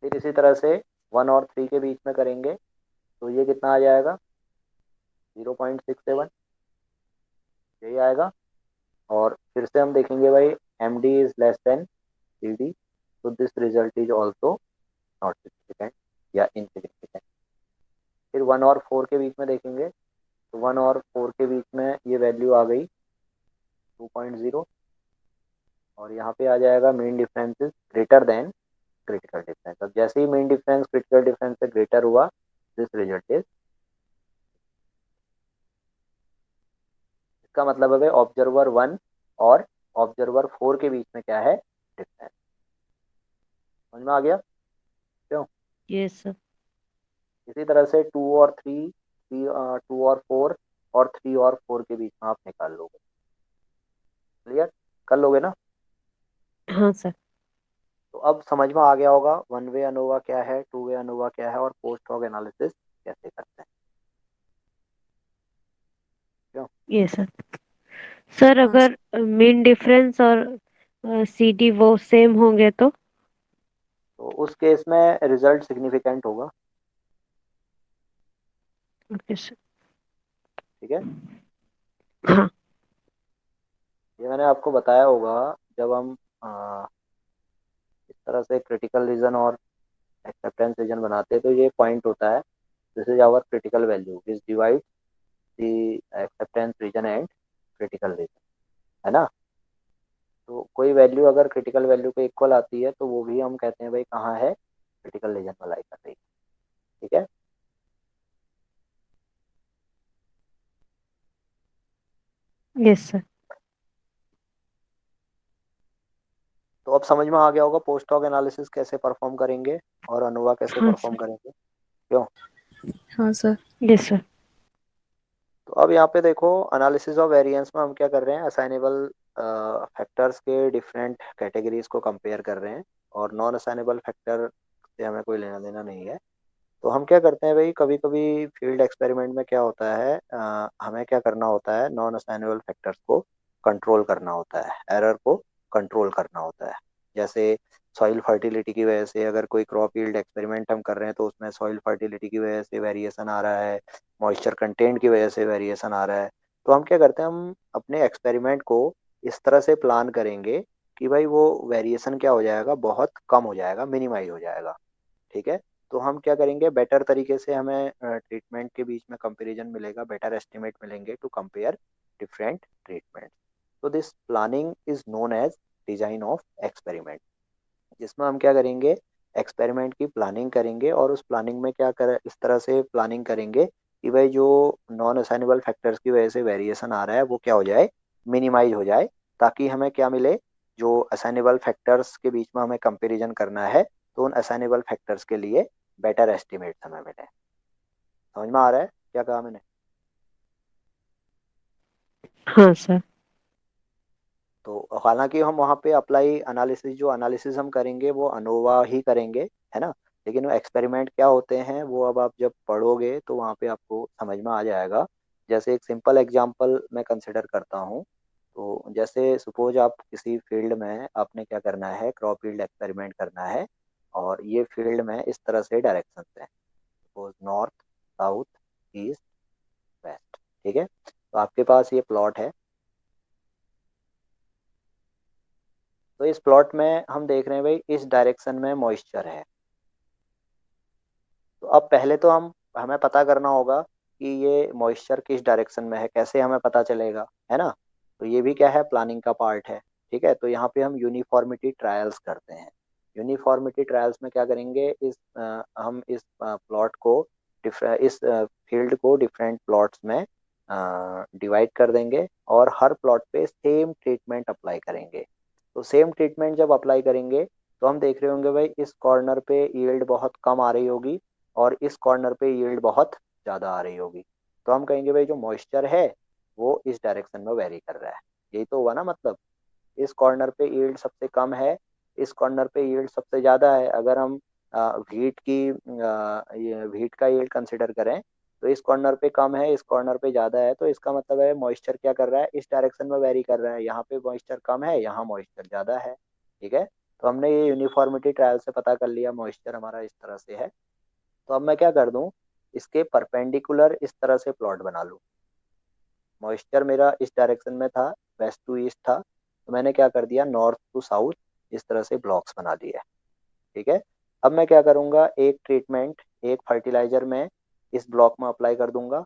फिर इसी तरह से 1 और 3 के बीच में करेंगे, तो ये कितना आ जाएगा, 0.67, यही आएगा। और फिर से हम देखेंगे भाई, M D is less than C D, तो this result is also not significant या इनसिग्निफिकेंट। फिर 1 और 4 के बीच में देखेंगे, तो 1 और 4 के बीच में ये वैल्यू आ गई 2.0, और यहाँ पे आ जाएगा mean difference is greater than critical difference. अब जैसे ही मीन डिफरेंस क्रिटिकल डिफरेंस से ग्रेटर हुआ, दिस रिजल्ट इज, इसका मतलब है ऑब्जर्वर 1 और ऑब्जर्वर 4 के बीच में क्या है, डिफरेंस। समझ में आ गया क्यों? Yes sir. इसी तरह से 2 और 4 और 3 और 4 के बीच में आप निकाल लोगे। क्लियर कर लोगे ना? हाँ सर। तो अब समझ में आ गया होगा वन वे अनोवा क्या है, टू वे अनोवा क्या है, और पोस्ट हॉक एनालिसिस कैसे करते हैं। क्यों? Yes sir. सर हाँ अगर मीन डिफरेंस और सीडी वो सेम होंगे तो? तो उस केस में रिजल्ट सिग्निफिकेंट होगा। Okay sir. ठीक है, हाँ। ये मैंने आपको बताया होगा जब हम अ, इस तरह से क्रिटिकल रीजन और एक्सेप्टेंस रीजन बनाते हैं, तो ये पॉइंट होता है, this is our critical value is divide the acceptance region and critical region, है ना। तो कोई वैल्यू अगर क्रिटिकल वैल्यू के इक्वल आती है, तो वो भी हम कहते हैं भाई कहाँ है, क्रिटिकल रीजन में लाई कर रही है। ठीक है, यस सर। तो अब समझ में आ गया होगा पोस्ट हॉक एनालिसिस कैसे परफॉर्म करेंगे और अनोवा कैसे हाँ परफॉर्म सर। करेंगे। क्यों? हाँ सर। Yes sir. तो अब यहाँ पे देखो, एनालिसिस ऑफ वेरिएंस में हम क्या कर रहे हैं, असाइनेबल फैक्टर्स के डिफरेंट कैटेगरीज को कंपेयर कर रहे हैं, और नॉन असाइनेबल फैक्टर से हमें कोई लेना देना नहीं है। तो हम क्या करते हैं भाई, कभी कभी फील्ड एक्सपेरिमेंट में क्या होता है, हमें क्या करना होता है, नॉन असाइनेबल फैक्टर्स को कंट्रोल करना होता है, एरर को कंट्रोल करना होता है। जैसे सॉइल फर्टिलिटी की वजह से अगर कोई क्रॉप यील्ड एक्सपेरिमेंट हम कर रहे हैं, तो उसमें सॉइल फर्टिलिटी की वजह से वेरिएशन आ रहा है, मॉइस्चर कंटेंट की वजह से वेरिएशन आ रहा है। तो हम क्या करते हैं, हम अपने एक्सपेरिमेंट को इस तरह से प्लान करेंगे कि भाई वो वेरिएशन क्या हो जाएगा, बहुत कम हो जाएगा, मिनिमाइज हो जाएगा। ठीक है, तो हम क्या करेंगे, बेटर तरीके से हमें ट्रीटमेंट के बीच में कंपैरिजन मिलेगा, बेटर एस्टिमेट मिलेंगे टू कंपेयर डिफरेंट ट्रीटमेंट। तो this planning is known as design of experiment, जिसमें हम क्या करेंगे, एक्सपेरिमेंट की प्लानिंग करेंगे, और उस प्लानिंग में क्या कर, इस तरह से प्लानिंग करेंगे कि भाई जो नॉन असाइनेबल फैक्टर्स की वजह से वेरिएशन आ रहा है, वो क्या हो जाए, मिनिमाइज हो जाए, ताकि हमें क्या मिले, जो असाइनेबल फैक्टर्स के बीच में हमें कंपैरिजन करना है, तो उन असाइनेबल फैक्टर्स के लिए बेटर एस्टिमेट हमें मिले। समझ में आ रहा है क्या कहा मैंने? हाँ सर। तो हालांकि हम वहाँ पे अप्लाई एनालिसिस, जो एनालिसिस हम करेंगे वो अनोवा ही करेंगे, है ना। लेकिन वो एक्सपेरिमेंट क्या होते हैं, वो अब आप जब पढ़ोगे तो वहाँ पे आपको समझ में आ जाएगा। जैसे एक सिंपल एग्जांपल मैं कंसिडर करता हूँ। तो जैसे सपोज आप किसी फील्ड में, आपने क्या करना है, क्रॉप फील्ड एक्सपेरिमेंट करना है, और ये फील्ड में इस तरह से डायरेक्शन है, suppose north, south, east, west. ठीक है, तो आपके पास ये प्लॉट है। तो इस प्लॉट में हम देख रहे हैं भाई, इस डायरेक्शन में मॉइस्चर है। तो अब पहले तो हमें पता करना होगा कि ये मॉइस्चर किस डायरेक्शन में है, कैसे हमें पता चलेगा, है ना। तो ये भी क्या है, प्लानिंग का पार्ट है। ठीक है, तो यहाँ पे हम यूनिफॉर्मिटी ट्रायल्स करते हैं। यूनिफॉर्मिटी ट्रायल्स में क्या करेंगे, हम इस प्लॉट को, इस फील्ड को डिफरेंट प्लॉट्स में डिवाइड कर देंगे, और हर प्लॉट पे सेम ट्रीटमेंट अप्लाई करेंगे। तो सेम ट्रीटमेंट जब अप्लाई करेंगे, तो हम देख रहे होंगे भाई, इस कॉर्नर पे यील्ड बहुत कम आ रही होगी, और इस कॉर्नर पे यील्ड बहुत ज़्यादा आ रही होगी। तो हम कहेंगे भाई जो मॉइस्चर है, वो इस डायरेक्शन में वेरी कर रहा है। यही तो हुआ ना मतलब, इस कॉर्नर पे यील्ड सबसे कम है, इस कॉर्नर पे यील्ड सबसे ज़्यादा है। अगर हम ये व्हीट का यील्ड कंसिडर करें, तो इस कॉर्नर पे कम है, इस कॉर्नर पे ज़्यादा है, तो इसका मतलब है मॉइस्चर क्या कर रहा है, इस डायरेक्शन में वेरी कर रहा है। यहाँ पे मॉइस्चर कम है, यहाँ मॉइस्चर ज़्यादा है। ठीक है, तो हमने ये यूनिफॉर्मिटी ट्रायल से पता कर लिया, मॉइस्चर हमारा इस तरह से है। तो अब मैं क्या कर दूं, इसके परपेंडिकुलर इस तरह से प्लॉट बना लूं। मॉइस्चर मेरा इस डायरेक्शन में था, वेस्ट टू ईस्ट था, तो मैंने क्या कर दिया, नॉर्थ टू साउथ इस तरह से ब्लॉक्स बना दिए। ठीक है, अब मैं क्या करूँगा, एक ट्रीटमेंट, एक फर्टिलाइजर मैं इस ब्लॉक में अप्लाई कर दूंगा,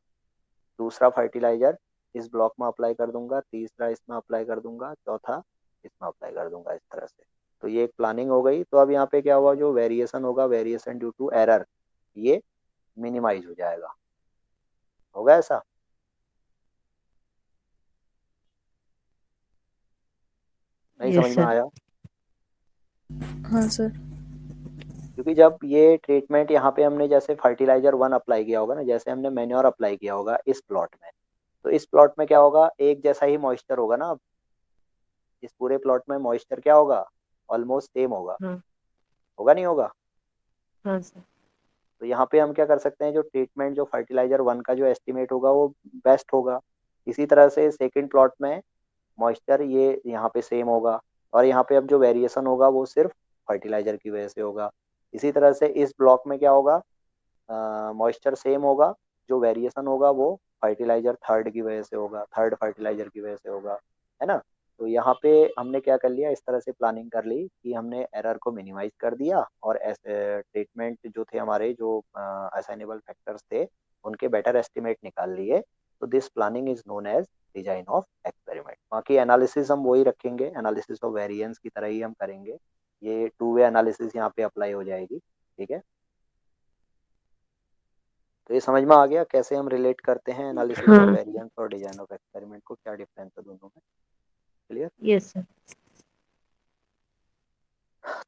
दूसरा फर्टिलाइजर इस ब्लॉक में अप्लाई कर दूंगा, तीसरा इसमें अप्लाई कर दूंगा, चौथा इसमें अप्लाई कर दूंगा, इस तरह से। तो ये एक प्लानिंग हो गई। तो अब यहाँ पे क्या हुआ, जो वेरिएशन होगा, वेरिएशन ड्यू टू एरर, ये मिनिमाइज हो जाएगा। होगा ऐसा? नहीं यस समझ में सर। आया? हाँ सर। क्योंकि जब ये ट्रीटमेंट यहाँ पे हमने जैसे फर्टिलाइजर 1 अप्लाई किया होगा ना, जैसे हमने मैन्योर अप्लाई किया होगा इस प्लॉट में, तो इस प्लॉट में क्या होगा, एक जैसा ही मॉइस्चर होगा ना। अब इस पूरे प्लॉट में मॉइस्चर क्या होगा, ऑलमोस्ट सेम होगा। हाँ। होगा नहीं होगा? हाँ सर। तो यहाँ पे हम क्या कर सकते हैं, जो ट्रीटमेंट, जो फर्टिलाइजर 1 का जो एस्टिमेट होगा वो बेस्ट होगा। इसी तरह से सेकंड प्लॉट में मॉइस्चर ये यहाँ पे सेम होगा, और यहाँ पे अब जो वेरिएशन होगा वो सिर्फ फर्टिलाइजर की वजह से होगा। इसी तरह से इस ब्लॉक में क्या होगा, मॉइस्चर सेम होगा, जो वेरिएशन होगा वो फर्टिलाइजर थर्ड की वजह से होगा, थर्ड फर्टिलाइजर की वजह से होगा, है ना। तो यहाँ पे हमने क्या कर लिया, इस तरह से प्लानिंग कर ली कि हमने एरर को मिनिमाइज कर दिया, और ऐसे ट्रीटमेंट जो थे हमारे, जो असाइनेबल फैक्टर्स थे, उनके बेटर एस्टिमेट निकाल लिए। तो this planning is known as design of experiment. बाकी एनालिसिस हम वही रखेंगे, एनालिसिस ऑफ वेरिएंस की तरह ही हम करेंगे। ये टू वे एनालिसिस यहाँ पे अप्लाई हो जाएगी। ठीक है, तो ये समझ में आ गया कैसे हम रिलेट करते हैं एनालिसिस ऑफ हाँ। वेरिएंस और डिजाइन ऑफ एक्सपेरिमेंट को, क्या डिफरेंस है दोनों में। क्लियर? Yes sir.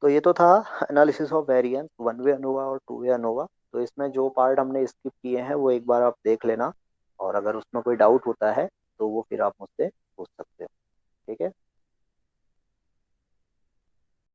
तो ये तो था analysis of variance, one way ANOVA और टू वे अनोवा। तो इसमें जो पार्ट हमने स्किप किए हैं वो एक बार आप देख लेना, और अगर उसमें कोई डाउट होता है तो वो फिर आप मुझसे पूछ सकते हो। ठीक है।